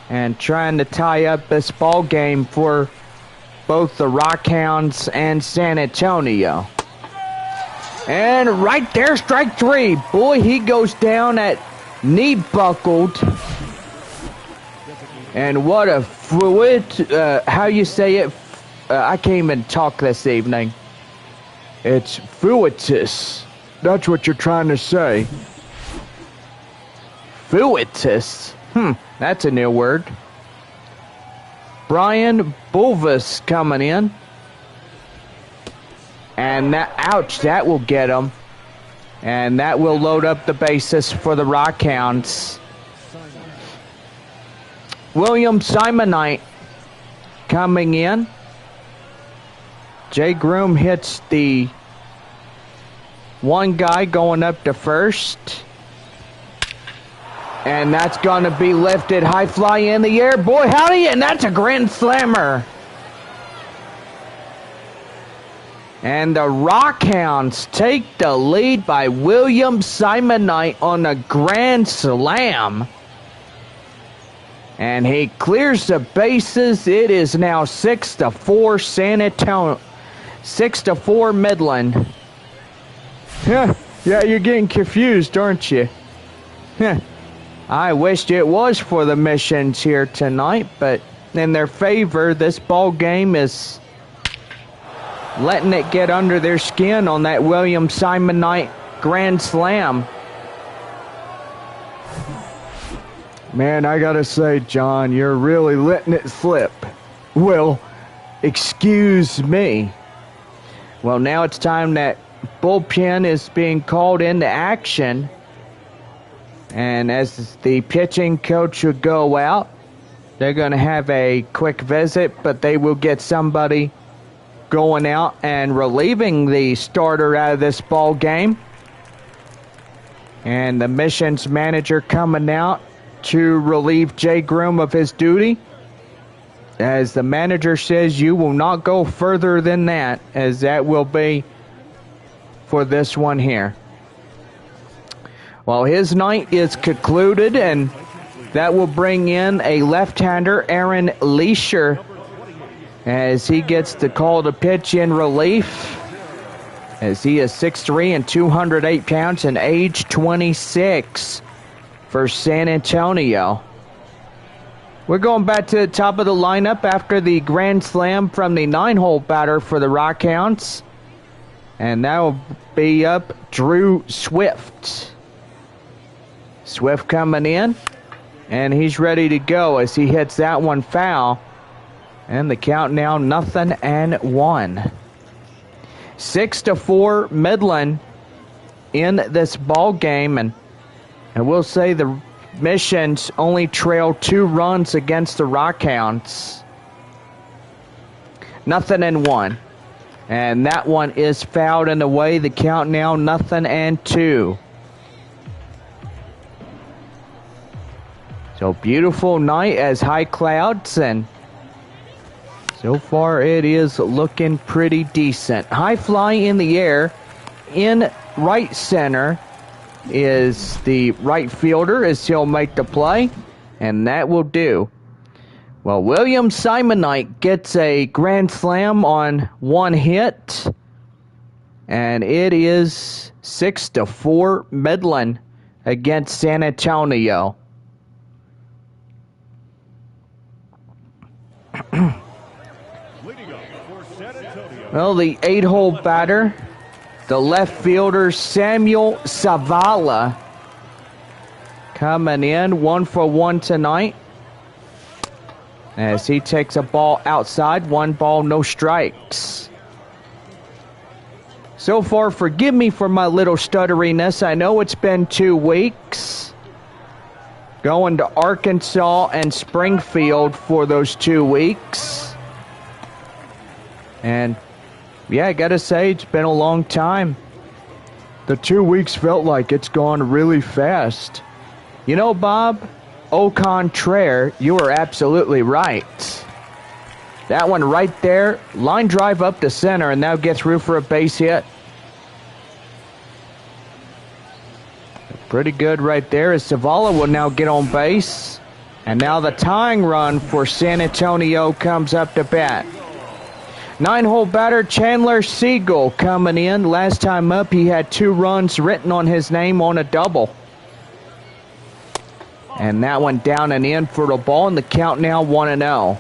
and trying to tie up this ball game for both the Rockhounds and San Antonio. And right there, strike 3. Boy, he goes down at knee buckled. And what a fluid, how you say it, I can't even talk this evening. It's fluidous. That's what you're trying to say. Fluidous. That's a new word. Brian Bulvis coming in. And that, ouch, that will get him. And that will load up the bases for the Rockhounds. William Simonite coming in. Jay Groom hits the one guy going up to first. And that's going to be lifted high fly in the air. Boy, howdy, and that's a grand slammer. And the Rockhounds take the lead by William Simonite on a grand slam. And he clears the bases. It is now 6-4 San Antonio. 6-4 Midland. Yeah, you're getting confused, aren't you? I wished it was for the Missions here tonight, but in their favor, this ball game is letting it get under their skin on that William Simonite grand slam. Man, I gotta say, John, you're really letting it slip. Well, excuse me. Well, now it's time that bullpen is being called into action. And as the pitching coach would go out, they're going to have a quick visit, but they will get somebody going out and relieving the starter out of this ball game. And the Missions manager coming out to relieve Jay Groom of his duty. As the manager says, you will not go further than that, as that will be for this one here. Well, his night is concluded, and that will bring in a left-hander, Aaron Leisure, as he gets the call to pitch in relief, as he is 6'3" and 208 pounds and age 26 for San Antonio. We're going back to the top of the lineup after the grand slam from the 9-hole batter for the Rockhounds. And that will be up Drew Swift. Swift coming in, and he's ready to go as he hits that one foul. And the count now 0-1. 6-4 Midland in this ball game, and I will say the Missions only trail 2 runs against the Rockhounds. 0-1. And that one is fouled in the way. The count now 0-2. So beautiful night as high clouds, and so far it is looking pretty decent. High fly in the air in right center is the right fielder as he'll make the play, and that will do. Well, William Simonite gets a grand slam on one hit, and it is 6-4 Midland against San Antonio. Well, the 8-hole batter, the left fielder Samuel Savala, coming in 1 for 1 tonight. as he takes a ball outside. 1 ball, no strikes. So far, forgive me for my little stutteriness. I know it's been 2 weeks. Going to Arkansas and Springfield for those 2 weeks. And yeah, I gotta say, it's been a long time. The 2 weeks felt like it's gone really fast. You know, Bob, au contraire, you were absolutely right. That one right there, line drive up to center, and now gets through for a base hit. Pretty good right there as Zavala will now get on base. And now the tying run for San Antonio comes up to bat. 9-hole batter Chandler Siegel coming in. Last time up, he had 2 runs written on his name on a double. And that one down and in for the ball, and the count now 1-0.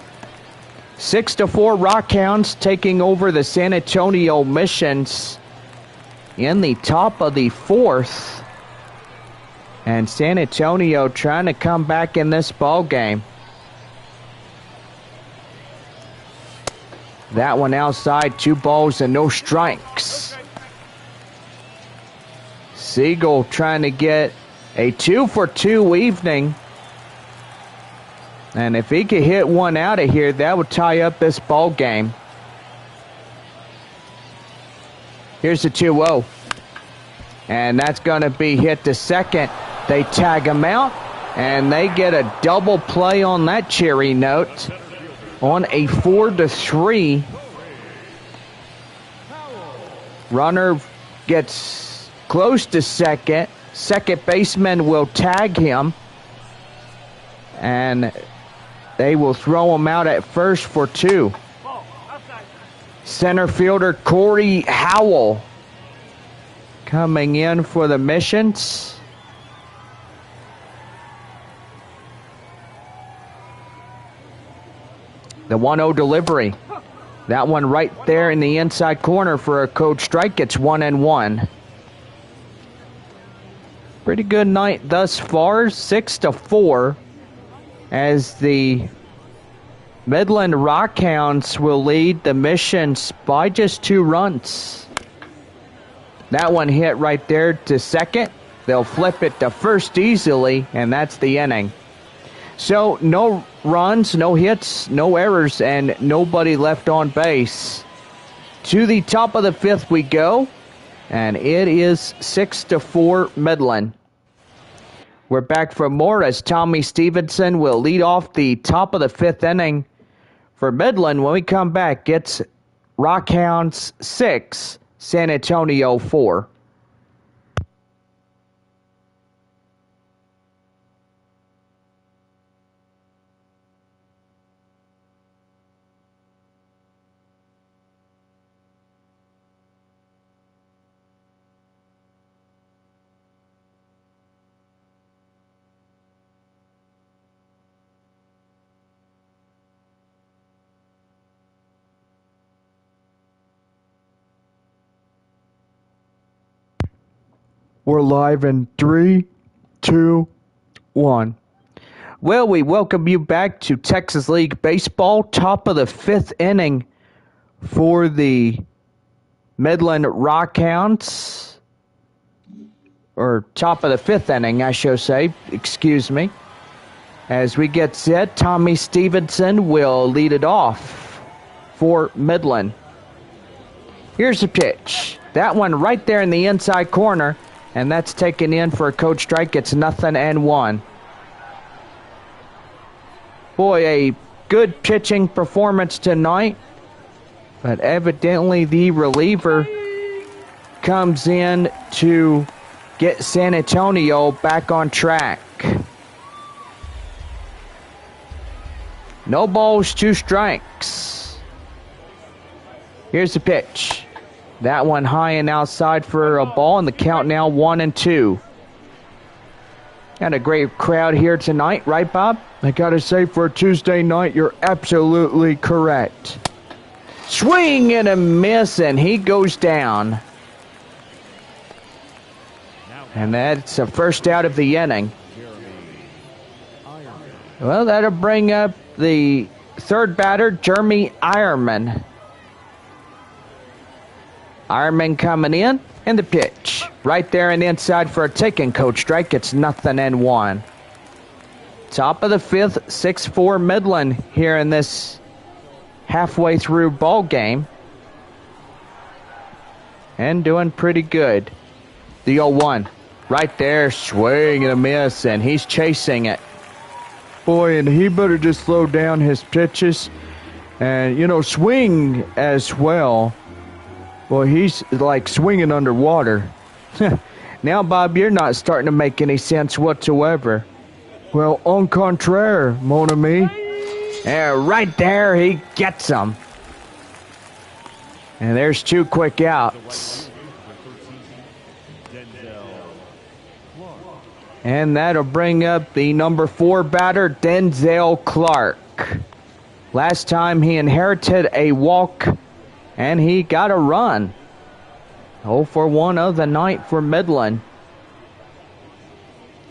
6-4 Rockhounds taking over the San Antonio Missions in the top of the 4th. And San Antonio trying to come back in this ball game. That one outside, 2 balls and no strikes. Siegel trying to get a 2-for-2 evening. And if he could hit one out of here, that would tie up this ball game. Here's the 2-0. And that's going to be hit to second. They tag him out, and they get a double play on that cherry note. On a 4-3. Runner gets close to second. Second baseman will tag him. And they will throw him out at first for 2. Center fielder Corey Howell coming in for the Missions. The 1-0 delivery. That one right there in the inside corner for a code strike. It's 1-1. Pretty good night thus far. 6-4 as the Midland Rockhounds will lead the Missions by just 2 runs. That one hit right there to second. They'll flip it to first easily, and that's the inning. So no runs, no hits, no errors, and nobody left on base. To the top of the 5th we go, and it is 6-4 Midland. We're back for more as Tommy Stevenson will lead off the top of the 5th inning for Midland. When we come back, it's Rockhounds 6, San Antonio 4. We're live in 3, 2, 1. Well, we welcome you back to Texas League Baseball. Top of the 5th inning for the Midland Rockhounds. Or top of the 5th inning, I should say. Excuse me. As we get set, Tommy Stevenson will lead it off for Midland. Here's the pitch. That one right there in the inside corner. And that's taken in for a code strike. It's 0-1. Boy, a good pitching performance tonight. But evidently the reliever comes in to get San Antonio back on track. No balls, 2 strikes. Here's the pitch. That one high and outside for a ball, and the count now 1-2. Got a great crowd here tonight, right, Bob? I gotta say, for a Tuesday night, you're absolutely correct. Swing and a miss, and he goes down. And that's a first out of the inning. Well, that'll bring up the third batter, Jeremy Ironman. Ironman coming in, and the pitch. Right there and inside for a taken, Coach Drake. It's 0-1. Top of the fifth, 6-4 Midland here in this halfway through ball game. And doing pretty good. The 0-1. Right there, swing and a miss, and he's chasing it. Boy, and he better just slow down his pitches and, swing as well. Boy, he's like swinging underwater. Now, Bob, you're not starting to make any sense whatsoever. Well, en contraire, mon ami. Yeah, right there, he gets him. And there's 2 quick outs. And that'll bring up the number 4 batter, Denzel Clark. Last time he inherited a walk, and he got a run. 0 for 1 of the night for Midland.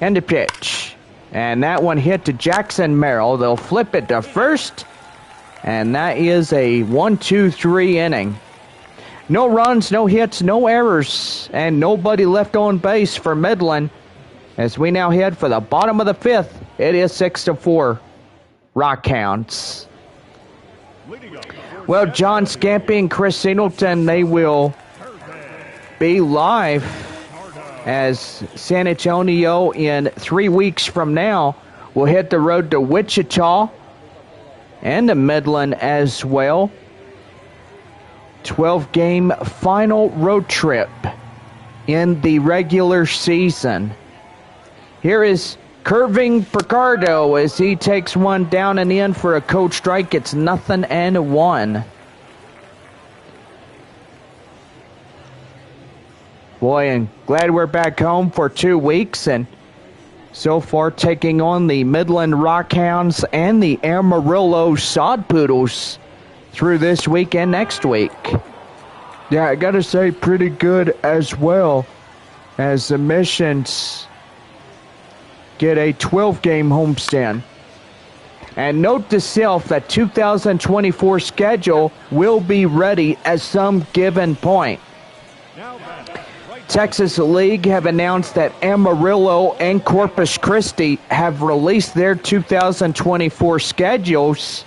And the pitch. And that one hit to Jackson Merrill. They'll flip it to first. And that is a 1-2-3 inning. No runs, no hits, no errors, and nobody left on base for Midland. As we now head for the bottom of the fifth, it is 6-4 Rockhounds. Well, John Scampy and Chris Singleton, they will be live as San Antonio in 3 weeks from now will hit the road to Wichita and to Midland as well. 12-game final road trip in the regular season. Here is Curving Picardo as he takes one down and in for a cold strike. It's 0-1. Boy, and glad we're back home for 2 weeks, and so far taking on the Midland Rockhounds and the Amarillo Sod Poodles through this week and next week. Yeah, I gotta say, pretty good as well, as the Missions get a 12-game homestand. And note to self that 2024 schedule will be ready at some given point. Texas League have announced that Amarillo and Corpus Christi have released their 2024 schedules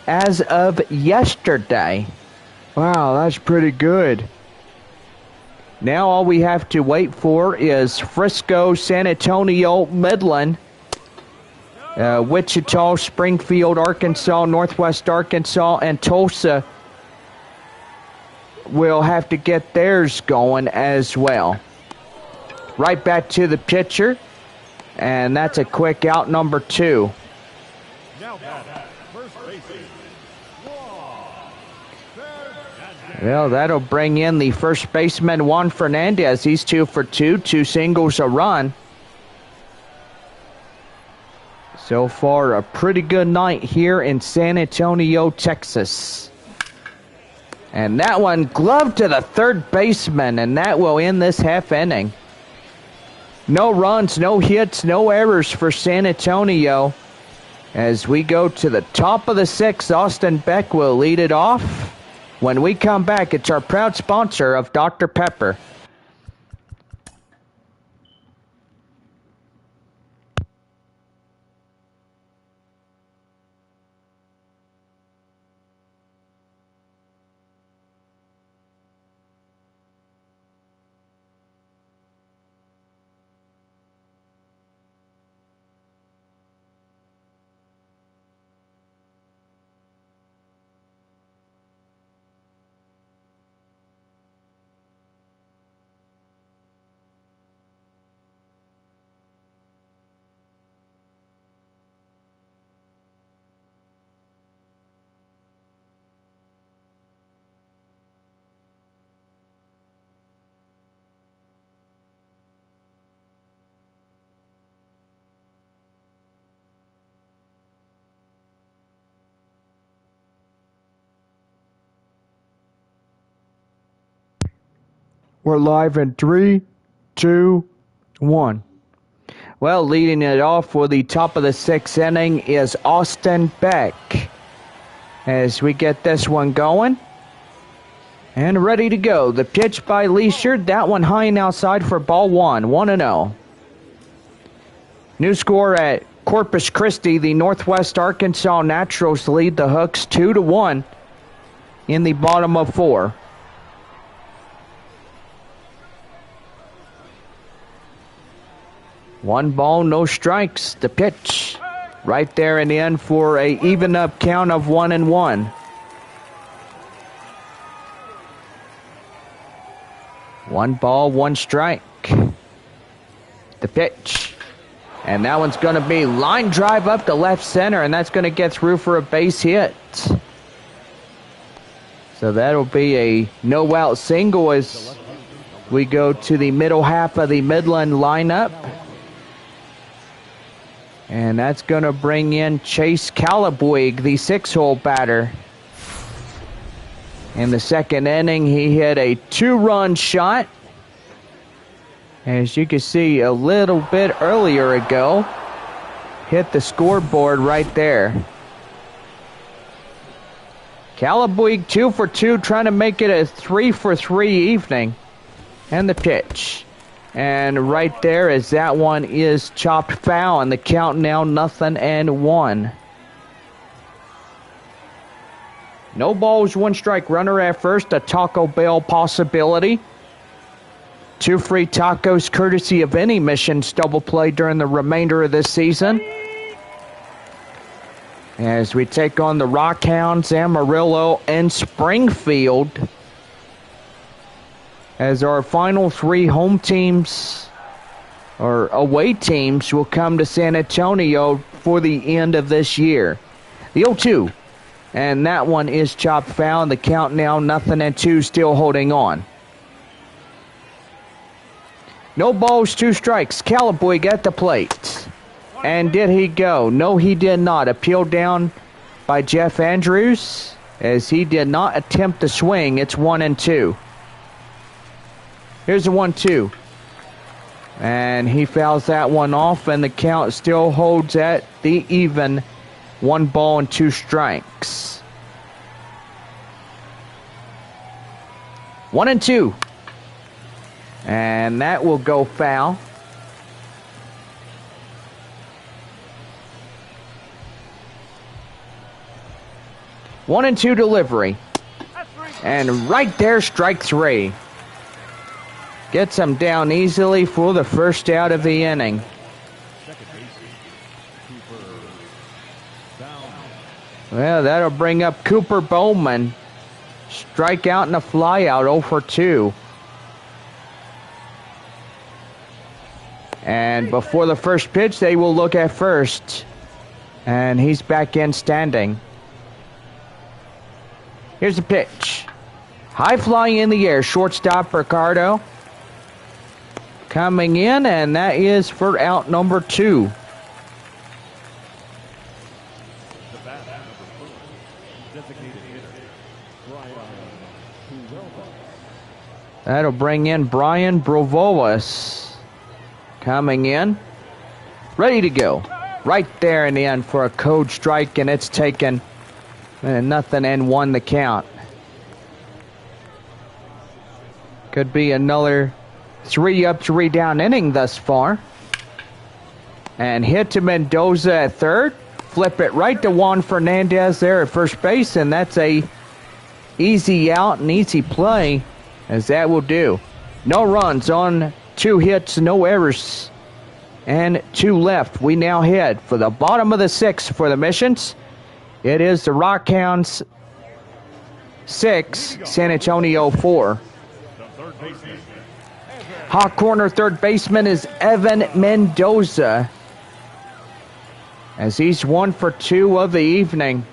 as of yesterday. Wow, that's pretty good. Now all we have to wait for is Frisco, San Antonio, Midland, Wichita, Springfield, Arkansas, Northwest Arkansas, and Tulsa will have to get theirs going as well. Right back to the pitcher, and that's a quick out, number 2. Well, that'll bring in the first baseman, Juan Fernandez. He's 2 for 2, 2 singles, a run. So far, a pretty good night here in San Antonio, Texas. And that one gloved to the third baseman, and that will end this half inning. No runs, no hits, no errors for San Antonio. As we go to the top of the 6th, Austin Beck will lead it off. When we come back, it's our proud sponsor of Dr. Pepper. We're live in 3, 2, 1. Well, leading it off for the top of the 6th inning is Austin Beck. as we get this one going. And ready to go. The pitch by Leisure. That one high and outside for ball one. 1-0. New score at Corpus Christi. The Northwest Arkansas Naturals lead the Hooks 2-1 in the bottom of 4. One ball, no strikes. The pitch right there in the end for a even up count of 1-1. One ball, one strike. The pitch. And that one's going to be line drive up to left center, and that's going to get through for a base hit. So that'll be a no-out single as we go to the middle half of the Midland lineup. And that's going to bring in Chase Calabuig, the 6-hole batter. In the second inning, he hit a 2-run shot. As you can see a little bit earlier ago, hit the scoreboard right there. Calabuig 2 for 2, trying to make it a 3 for 3 evening. And the pitch. And right there, as that one is chopped foul, and the count now 0-1. No balls, one strike, runner at first, a Taco Bell possibility. 2 free tacos courtesy of any Missions double play during the remainder of this season. As we take on the Rockhounds, Amarillo, and Springfield, as our final 3 home teams, or away teams, will come to San Antonio for the end of this year. The 0-2, and that one is chopped foul, and the count now 0-2, still holding on. No balls, 2 strikes. Calabuig at the plate. And did he go? No, he did not. Appealed down by Jeff Andrews, as he did not attempt to swing. It's 1-2. Here's the 1-2. And he fouls that one off, and the count still holds at the even 1 ball and 2 strikes. 1-2. And that will go foul. One and 2 delivery. And right there, strike 3. Gets him down easily for the first out of the inning. Well, that'll bring up Cooper Bowman. Strikeout and a flyout, 0 for 2. And before the first pitch, they will look at first. And he's back in standing. Here's the pitch. High fly in the air. Shortstop Ricardo coming in, and that is for out number 2. That'll bring in Brian Brovolis. Coming in, ready to go. Right there in the end for a code strike, and it's taken 0-1 the count. Could be another 3 up, 3 down inning thus far. And hit to Mendoza at third. Flip it right to Juan Fernandez there at first base, and that's a easy out and easy play, as that will do. No runs on 2 hits, no errors, and 2 left. We now head for the bottom of the 6th for the Missions. It is the Rockhounds 6, San Antonio 4. Hot corner third baseman is Evan Mendoza, as he's 1 for 2 of the evening.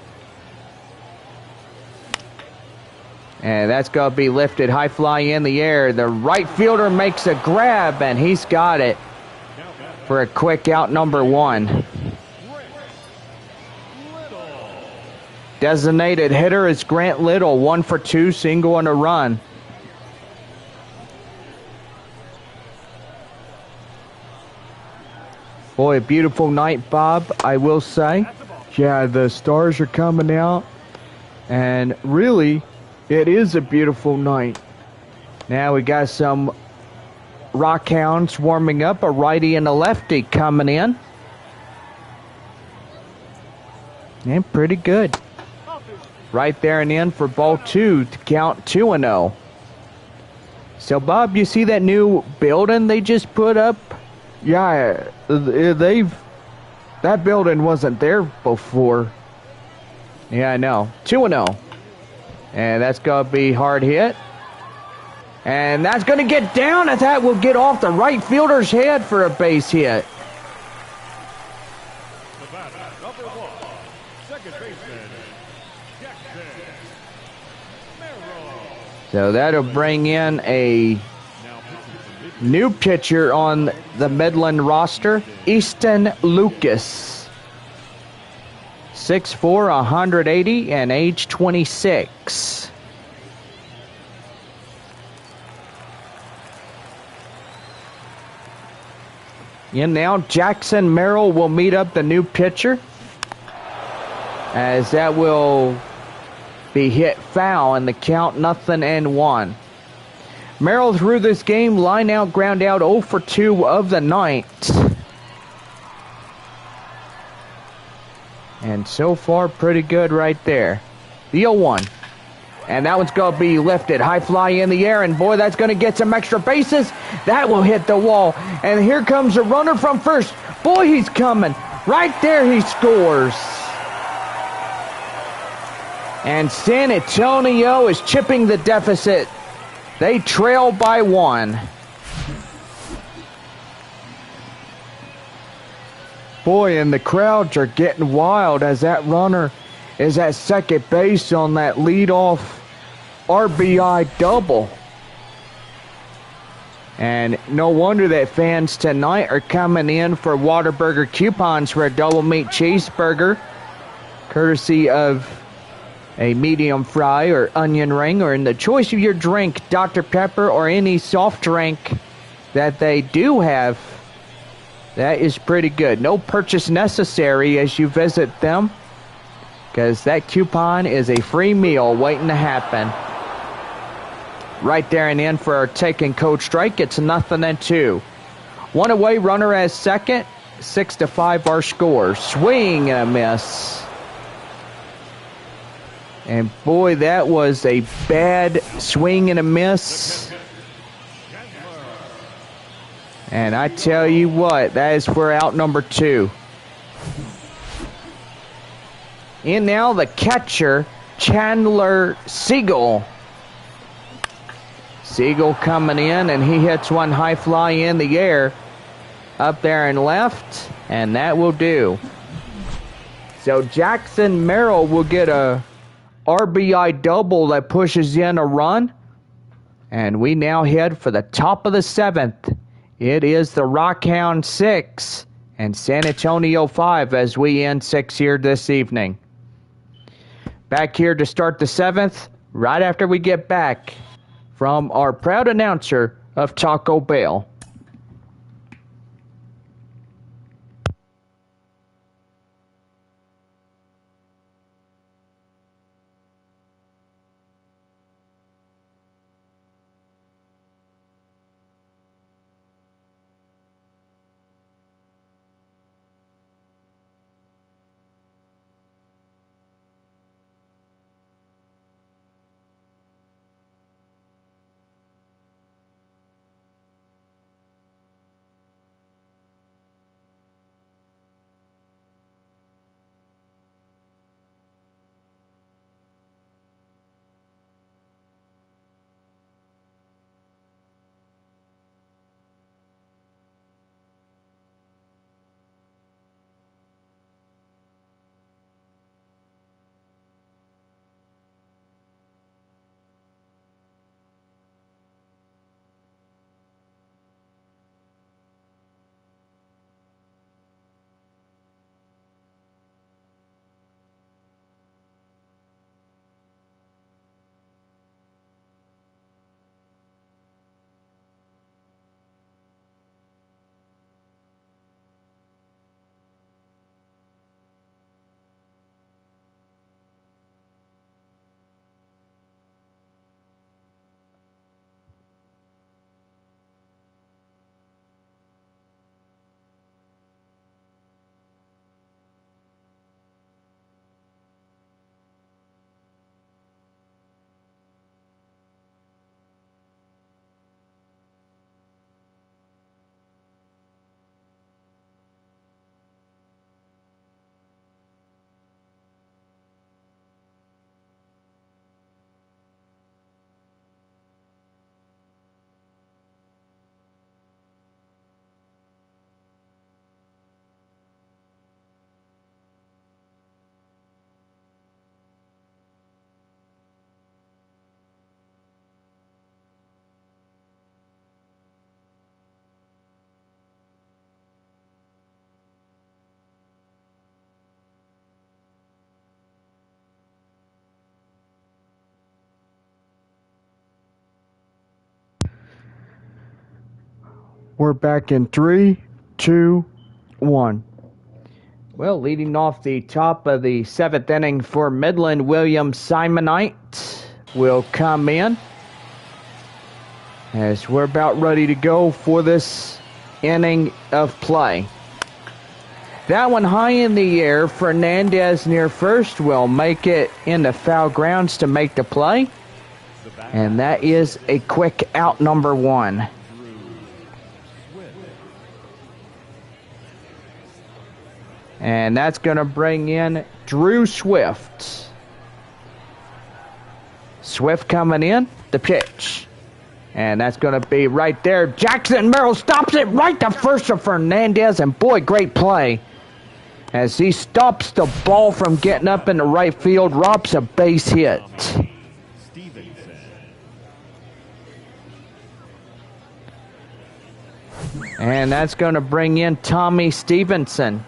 And that's going to be lifted. High fly in the air. The right fielder makes a grab, and he's got it for a quick out number 1. Designated hitter is Grant Little. 1 for 2, single and a run. Boy, a beautiful night, Bob, I will say. Yeah, the stars are coming out. And really, it is a beautiful night. Now we got some Rockhounds warming up, a righty and a lefty coming in. And pretty good. Right there and in for ball two to count 2-0. So, Bob, you see that new building they just put up? Yeah, that building wasn't there before. Yeah, I know. 2-0. And that's going to be hard hit. And that's going to get down, and that will get off the right fielder's head for a base hit. The batter, number one, second baseman, Jackson Merrill. So that'll bring in a new pitcher on the Midland roster, Easton Lucas. 6'4", 180, and age 26. And now Jackson Merrill will meet up the new pitcher, as that will be hit foul and the count 0-1. Merrill through this game, line out, ground out, 0 for 2 of the night. And so far, pretty good right there. The 0-1. And that one's going to be lifted. High fly in the air, and boy, that's going to get some extra bases. That will hit the wall. And here comes a runner from first. Boy, he's coming. Right there, he scores. And San Antonio is chipping the deficit. They trail by 1. Boy, and the crowds are getting wild as that runner is at second base on that leadoff RBI double. And no wonder that fans tonight are coming in for Whataburger coupons for a double meat cheeseburger, courtesy of a medium fry or onion ring, or in the choice of your drink, Dr. Pepper or any soft drink that they do have. That is pretty good. No purchase necessary as you visit them, because that coupon is a free meal waiting to happen. Right there and in for our taking code strike. It's 0-2. One away, runner as second. 6-5 our score. Swing and a miss. And boy, that was a bad swing and a miss. And I tell you what, that is for out number 2. In now the catcher, Chandler Siegel. Siegel coming in, and he hits one high fly in the air up there and left, and that will do. So Jackson Merrill will get a RBI double that pushes in a run, and we now head for the top of the 7th. It is the Rockhound 6 and San Antonio 5 as we end 6 here this evening. Back here to start the 7th, right after we get back from our proud announcer of Taco Bell. We're back in 3, 2, 1. Well, leading off the top of the 7th inning for Midland, William Simonite will come in as we're about ready to go for this inning of play. That one high in the air. Fernandez near first will make it into foul grounds to make the play. And that is a quick out, number 1. And that's going to bring in Drew Swift. Swift coming in, the pitch. And that's going to be right there. Jackson Merrill stops it right to first to Fernandez. And boy, great play. As he stops the ball from getting up in the right field, robs a base hit. And that's going to bring in Tommy Stevenson.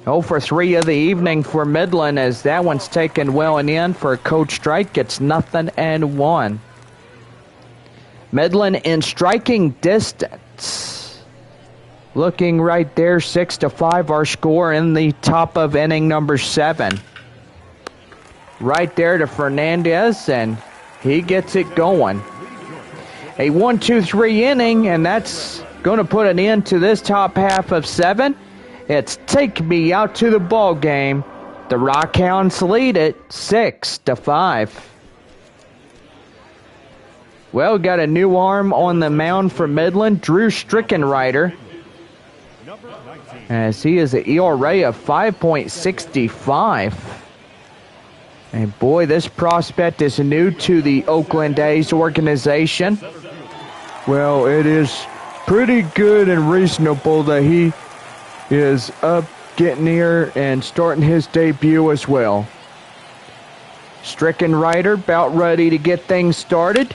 0 for 3 of the evening for Midland, as that one's taken well and in for a coach strike. It's 0-1. Midland in striking distance. Looking right there, 6-5 our score in the top of inning number 7. Right there to Fernandez, and he gets it going. A 1-2-3 inning, and that's going to put an end to this top half of 7. It's take me out to the ball game. The Rockhounds lead it 6-5. Well, got a new arm on the mound for Midland, Drew Strickenrider, as he is an ERA of 5.65. And boy, this prospect is new to the Oakland A's organization. Well, it is pretty good and reasonable that he is up, getting here, and starting his debut as well. Strickenrider about ready to get things started.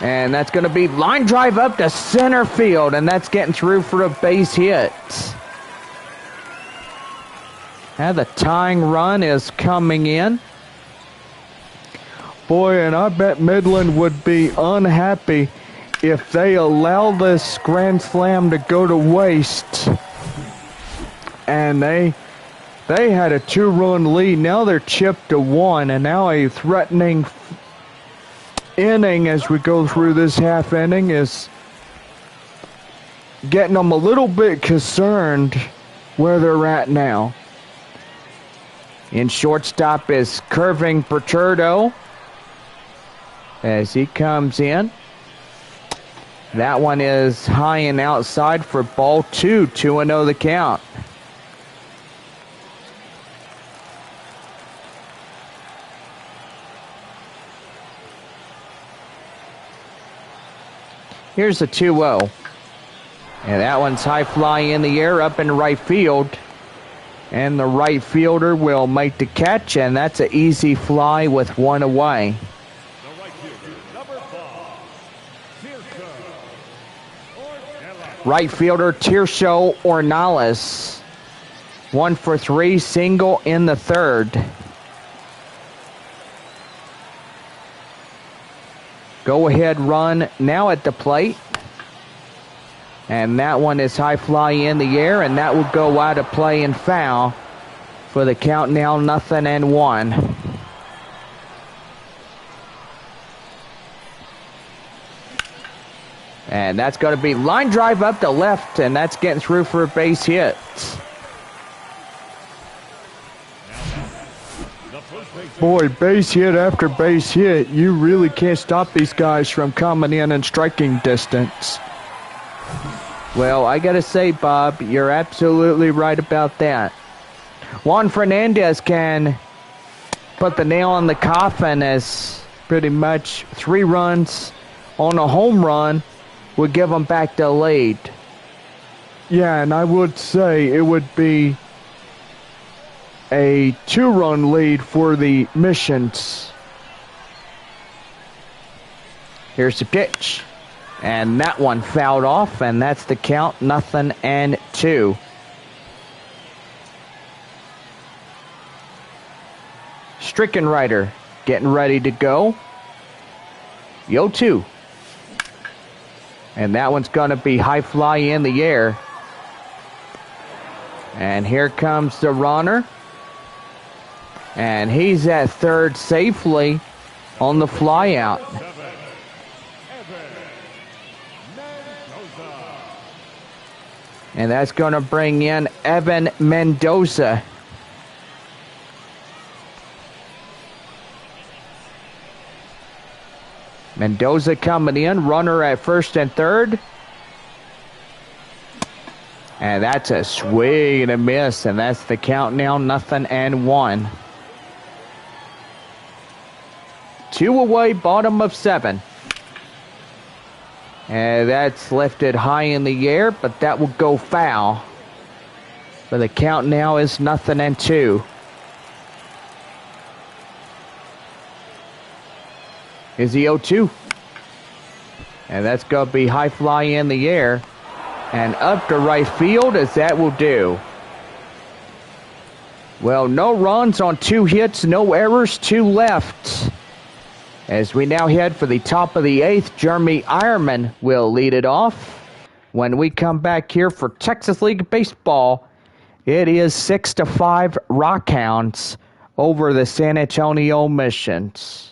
And that's going to be line drive up to center field, and that's getting through for a base hit. Now the tying run is coming in. Boy, and I bet Midland would be unhappy if they allow this grand slam to go to waste. And they had a 2-run lead. Now they're chipped to 1, and now a threatening inning as we go through this half inning is getting them a little bit concerned where they're at now. In shortstop is Curving Perturdo as he comes in. That one is high and outside for ball 2, 2-0 the count. Here's a 2-0. And that one's high fly in the air up in right field. And the right fielder will make the catch, and that's an easy fly with 1 away. Right fielder Tirso Ornelas. 1 for 3, single in the 3rd. Go ahead run now at the plate. And that one is high fly in the air, and that will go out of play and foul for the count now 0-1. And that's going to be line drive up to left, and that's getting through for a base hit. Boy, base hit after base hit. You really can't stop these guys from coming in striking distance. Well, I got to say, Bob, you're absolutely right about that. Juan Fernandez can put the nail on the coffin, as pretty much 3 runs on a home run would give them back the lead. Yeah, and I would say it would be a 2-run lead for the Missions. Here's the pitch. And that one fouled off, and that's the count, 0-2. Strickenrider getting ready to go. 0-2. And that one's going to be high fly in the air. And here comes the runner. And he's at third safely on the fly out. And that's going to bring in Evan Mendoza. Mendoza coming in, runner at first and third. And that's a swing and a miss, and that's the count now, 0-1. 2 away, bottom of 7. And that's lifted high in the air, but that will go foul. But the count now is 0-2. Is the 0-2. And that's going to be high fly in the air. And up to right field, as that will do. Well, no runs on 2 hits, no errors, 2 left. As we now head for the top of the 8th, Jeremy Ironman will lead it off. When we come back here for Texas League Baseball, it is 6-5 Rockhounds over the San Antonio Missions.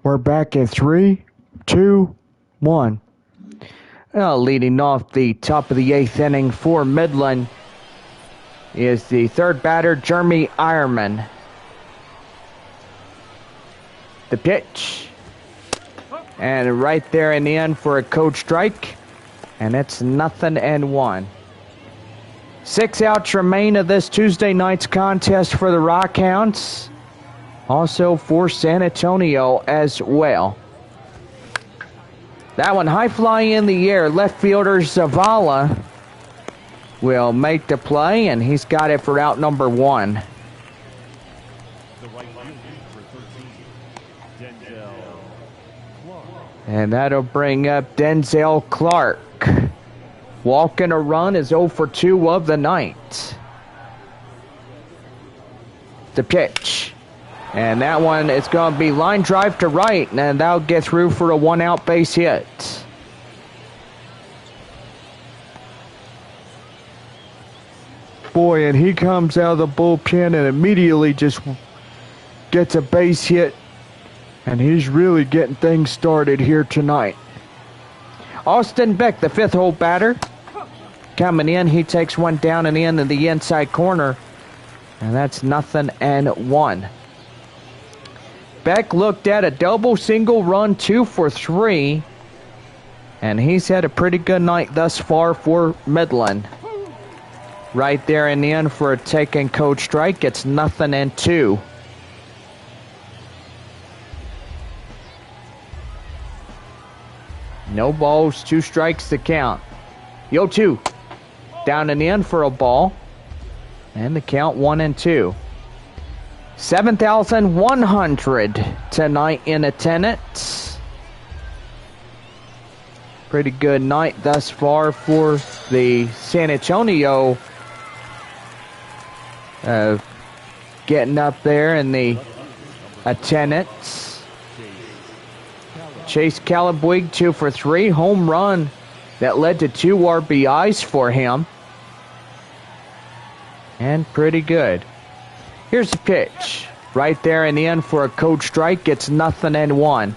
We're back in 3, 2, 1. Leading off the top of the 8th inning for Midland is the third batter, Jeremy Ironman. The pitch. And right there in the end for a code strike. And it's 0-1. 6 outs remain of this Tuesday night's contest for the Rockhounds. Also for San Antonio as well. That one high fly in the air. Left fielder Zavala will make the play, and he's got it for out number 1. And that'll bring up Denzel Clark. Walking a run is 0 for 2 of the night. The pitch. And that one is going to be line drive to right, and that'll get through for a 1-out base hit. Boy, and he comes out of the bullpen and immediately just gets a base hit. And he's really getting things started here tonight. Austin Beck, the 5th hole batter. Coming in, he takes one down and in the inside corner. And that's 0-1. Beck looked at a double, single run, 2 for 3. And he's had a pretty good night thus far for Midland. Right there in the end for a taken code strike. It's 0-2. No balls, 2 strikes to count. 0-2. Down and in for a ball. And the count 1-2. 7,100 tonight in attendance. Pretty good night thus far for the San Antonio. Getting up there in the attendance. Chase Calabwig, 2 for 3. Home run that led to 2 RBIs for him. And pretty good. Here's the pitch. Right there in the end for a code strike. It's 0-1.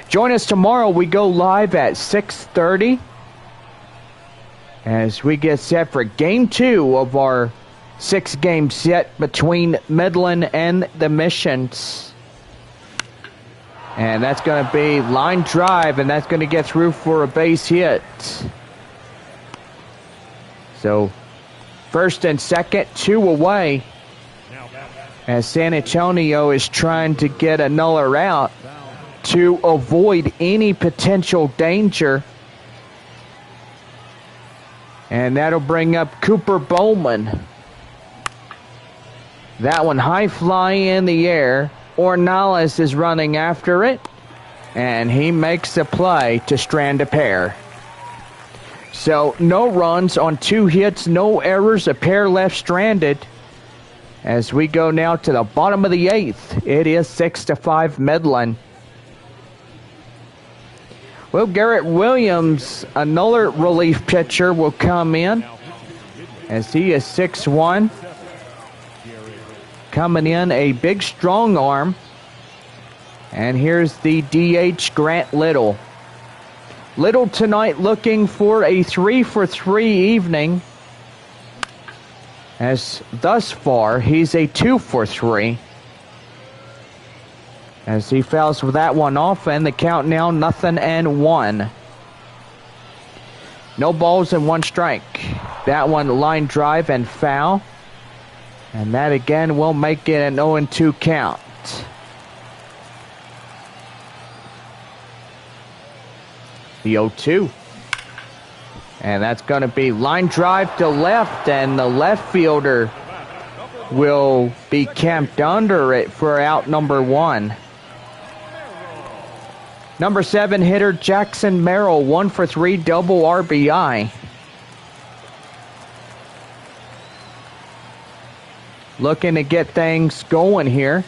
Join us tomorrow. We go live at 6:30 as we get set for game 2 of our 6-game set between Midland and the Missions. And that's going to be line drive, and that's going to get through for a base hit. So, first and second, 2 away, as San Antonio is trying to get another out to avoid any potential danger. And that'll bring up Cooper Bowman. That one high fly in the air. Ornelas is running after it, and he makes the play to strand a pair. So no runs on 2 hits, no errors, a pair left stranded. As we go now to the bottom of the 8th, it is 6-5 Midland. Well, Garrett Williams, another relief pitcher, will come in as he is 6'1". Coming in, a big strong arm. And here's the DH, Grant Little. Little tonight looking for a 3-for-3 evening. As thus far, he's a 2-for-3. As he fouls with that one off, and the count now 0-1. No balls and 1 strike. That one line drive and foul. And that again will make it an 0-2 count. The 0-2. And that's going to be line drive to left, and the left fielder will be camped under it for out number 1. Number 7 hitter Jackson Merrill, 1-for-3 double RBI. Looking to get things going here.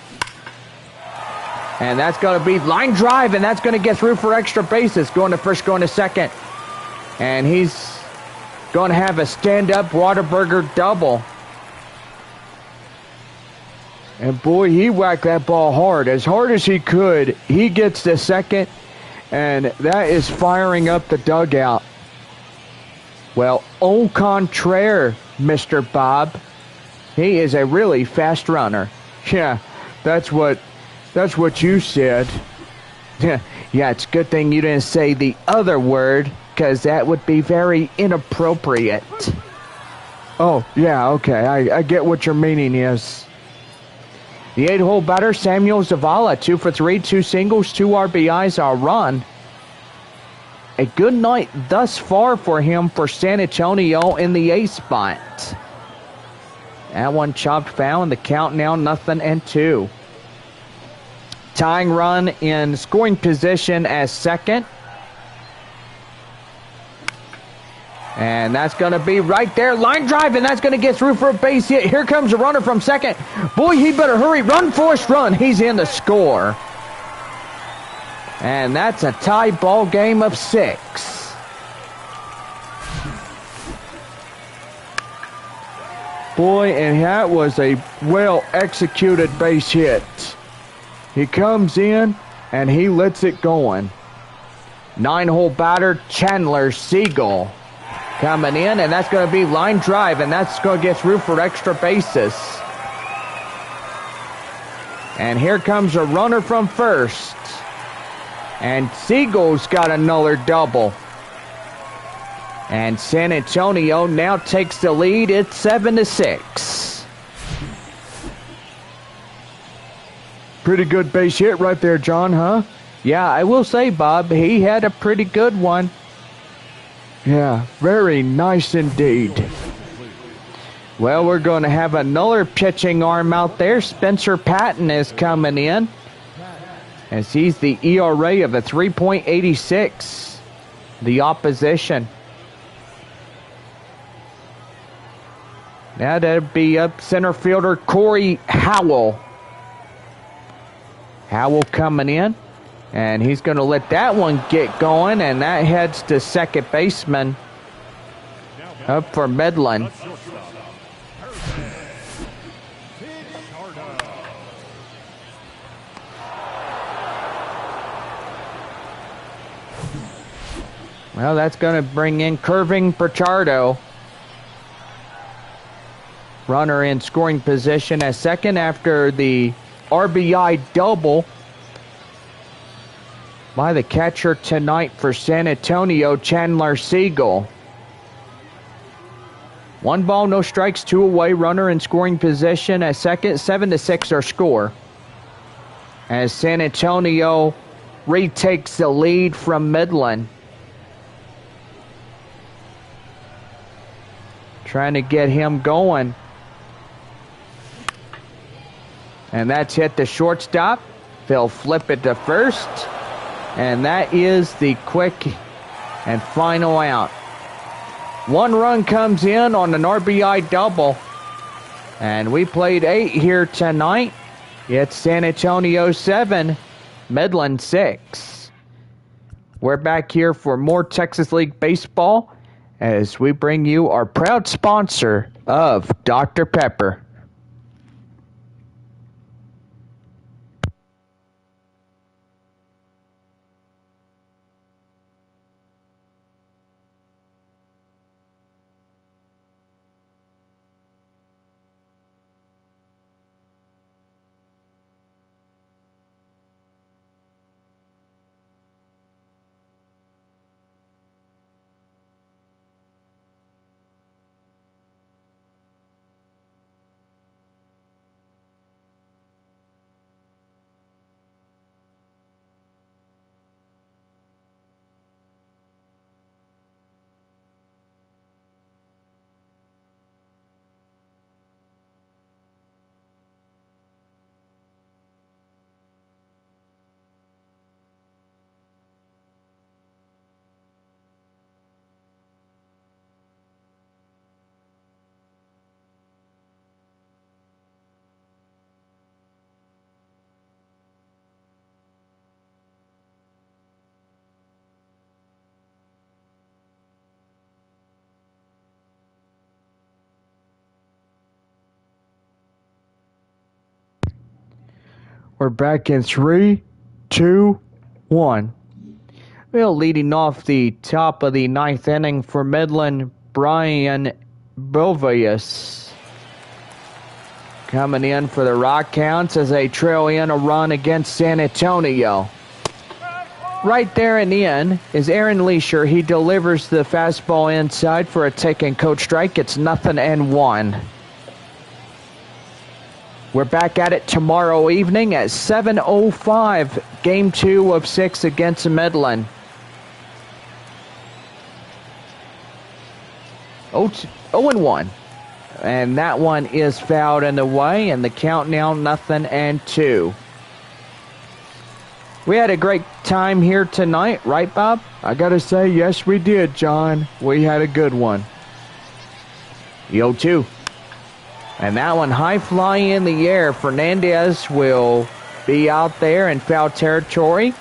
And that's going to be line drive, and that's going to get through for extra bases. Going to first, going to second. And he's going to have a stand-up Whataburger double. And boy, he whacked that ball hard as he could. He gets the second, and that is firing up the dugout. Well, au contraire, Mr. Bob. He is a really fast runner. Yeah, that's what you said. Yeah, it's a good thing you didn't say the other word, because that would be very inappropriate. Oh, yeah, okay, I get what your meaning is. The 8-hole batter, Samuel Zavala, 2-for-3, 2 singles, 2 RBIs, a run. A good night thus far for him for San Antonio in the 8th spot. That one chopped foul, and the count now 0-2. Tying run in scoring position as second. And that's going to be right there. Line drive, and that's going to get through for a base hit. Here comes a runner from second. Boy, he better hurry. Run, Forrest, run. He's in the score. And that's a tie ball game of 6. Boy, and that was a well-executed base hit. He comes in, and he lets it going. 9-hole batter, Chandler Siegel, coming in, and that's going to be line drive, and that's going to get through for extra bases. And here comes a runner from first. And Siegel's got another double. And San Antonio now takes the lead. It's 7-6. Pretty good base hit right there, John, huh? Yeah, I will say, Bob, he had a pretty good one. Yeah, very nice indeed. Well, we're going to have another pitching arm out there. Spencer Patton is coming in, as he's the ERA of a 3.86. The opposition. Now that'd be up center fielder Corey Howell. Howell coming in, and he's going to let that one get going, and that heads to second baseman up for Midland. Well, that's going to bring in Curving Pichardo. Runner in scoring position at second after the RBI double by the catcher tonight for San Antonio, Chandler Siegel. 1 ball, no strikes, 2 away. Runner in scoring position at second. 7-6 our score. As San Antonio retakes the lead from Midland. Trying to get him going. And that's hit the shortstop. They'll flip it to first. And that is the quick and final out. 1 run comes in on an RBI double. And we played 8 here tonight. It's San Antonio 7, Midland 6. We're back here for more Texas League baseball as we bring you our proud sponsor of Dr. Pepper. We're back in 3, 2, 1. Well, leading off the top of the 9th inning for Midland, Brian Bovius coming in for the Rockhounds as they trail in a run against San Antonio. Right there and in is Aaron Leisure. He delivers the fastball inside for a take and coach strike. It's 0-1. We're back at it tomorrow evening at 7:05. Game 2 of 6 against Midland. 0-1. And that one is fouled in the way, and the count now 0-2. We had a great time here tonight, right, Bob? I gotta say, yes, we did, John. We had a good one. 0-2. And that one high fly in the air. Fernandez will be out there in foul territory.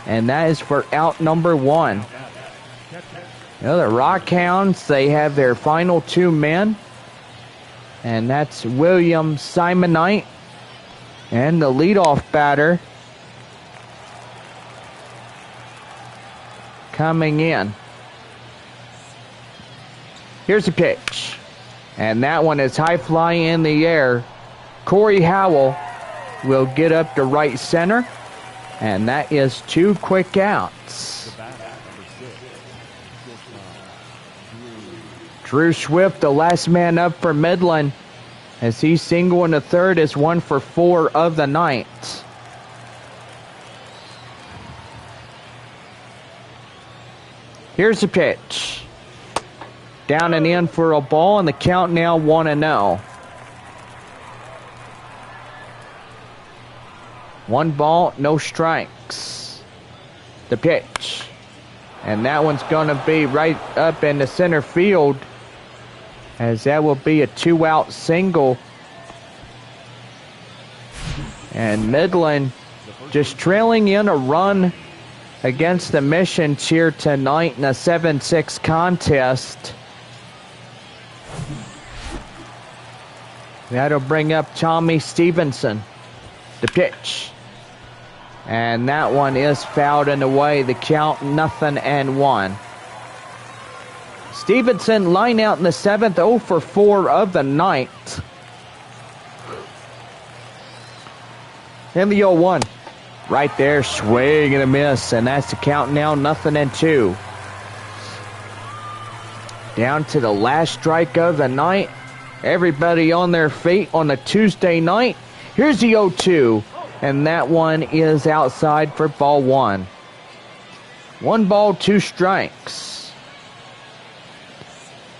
And that is for out number 1. You know, the Rockhounds, they have their final 2 men. And that's William Simonite and the leadoff batter coming in. Here's the pitch. And that one is high fly in the air. Corey Howell will get up to right center. And that is 2 quick outs. Drew Swift, the last man up for Midland, as he single in the third, is 1 for 4 of the night. Here's the pitch. Down and in for a ball, and the count now 1-0. 1 ball, no strikes. The pitch. And that one's going to be right up in the center field, as that will be a 2-out single. And Midland just trailing in a run against the Missions here tonight in a 7-6 contest. That'll bring up Tommy Stevenson. The pitch. And that one is fouled in the way. The count 0-1. Stevenson line out in the 7th, 0 for 4 of the ninth. And the 0-1. Right there, swing and a miss. And that's the count now, 0-2. Down to the last strike of the night. Everybody on their feet on a Tuesday night. Here's the 0-2. And that one is outside for ball 1. 1 ball, 2 strikes.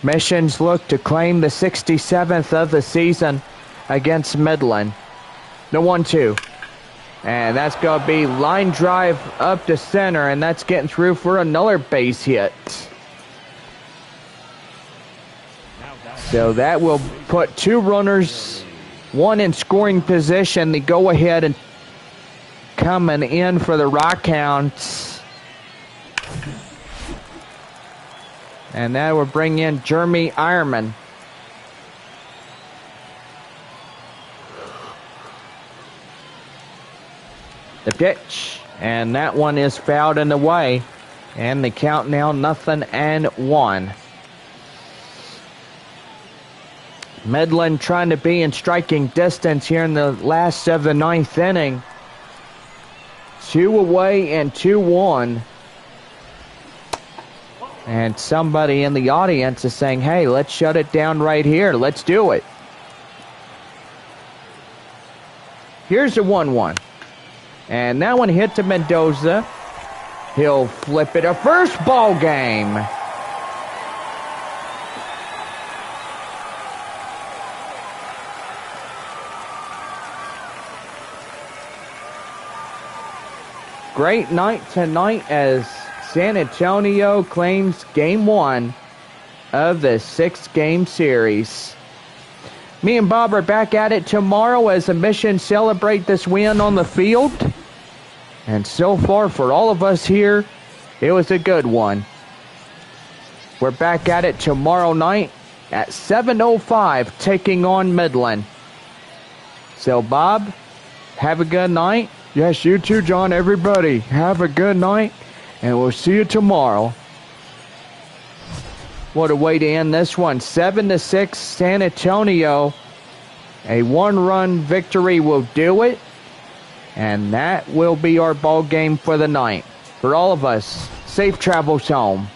Missions look to claim the 67th of the season against Midland. The 1-2. And that's going to be line drive up to center, and that's getting through for another base hit. So that will put 2 runners, 1 in scoring position. They go ahead and coming in for the Rockhounds. And that will bring in Jeremy Ironman. The pitch, and that one is fouled in the way, and the count now 0-1. Midland trying to be in striking distance here in the last of the 9th inning. 2 away and 2-1. And somebody in the audience is saying, hey, let's shut it down right here. Let's do it. Here's the 1-1. And that one hit to Mendoza. He'll flip it. A first ball game. Great night tonight as San Antonio claims game 1 of the 6-game series. Me and Bob are back at it tomorrow as the Mission celebrate this win on the field. And so far, for all of us here, it was a good one. We're back at it tomorrow night at 7:05, taking on Midland. So, Bob, have a good night. Yes, you too, John. Everybody, have a good night, and we'll see you tomorrow. What a way to end this one. 7-6 San Antonio. A 1-run victory will do it. And that will be our ball game for the night. For all of us, safe travels home.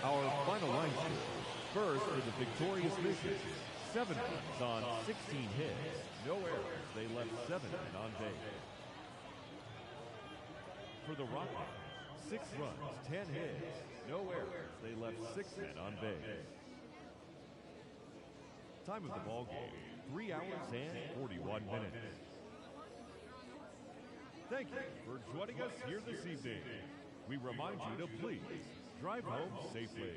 Our final line score. First for the victorious Mission. 7 runs on 16 hits. No errors. They left 7 men on base. For the Rockhounds, 6 runs, 10 hits. No errors. They left 6 men on base. Time of the ball game, 3 hours and 41 minutes. Thank you for joining us here this evening. We remind you to please drive home safely.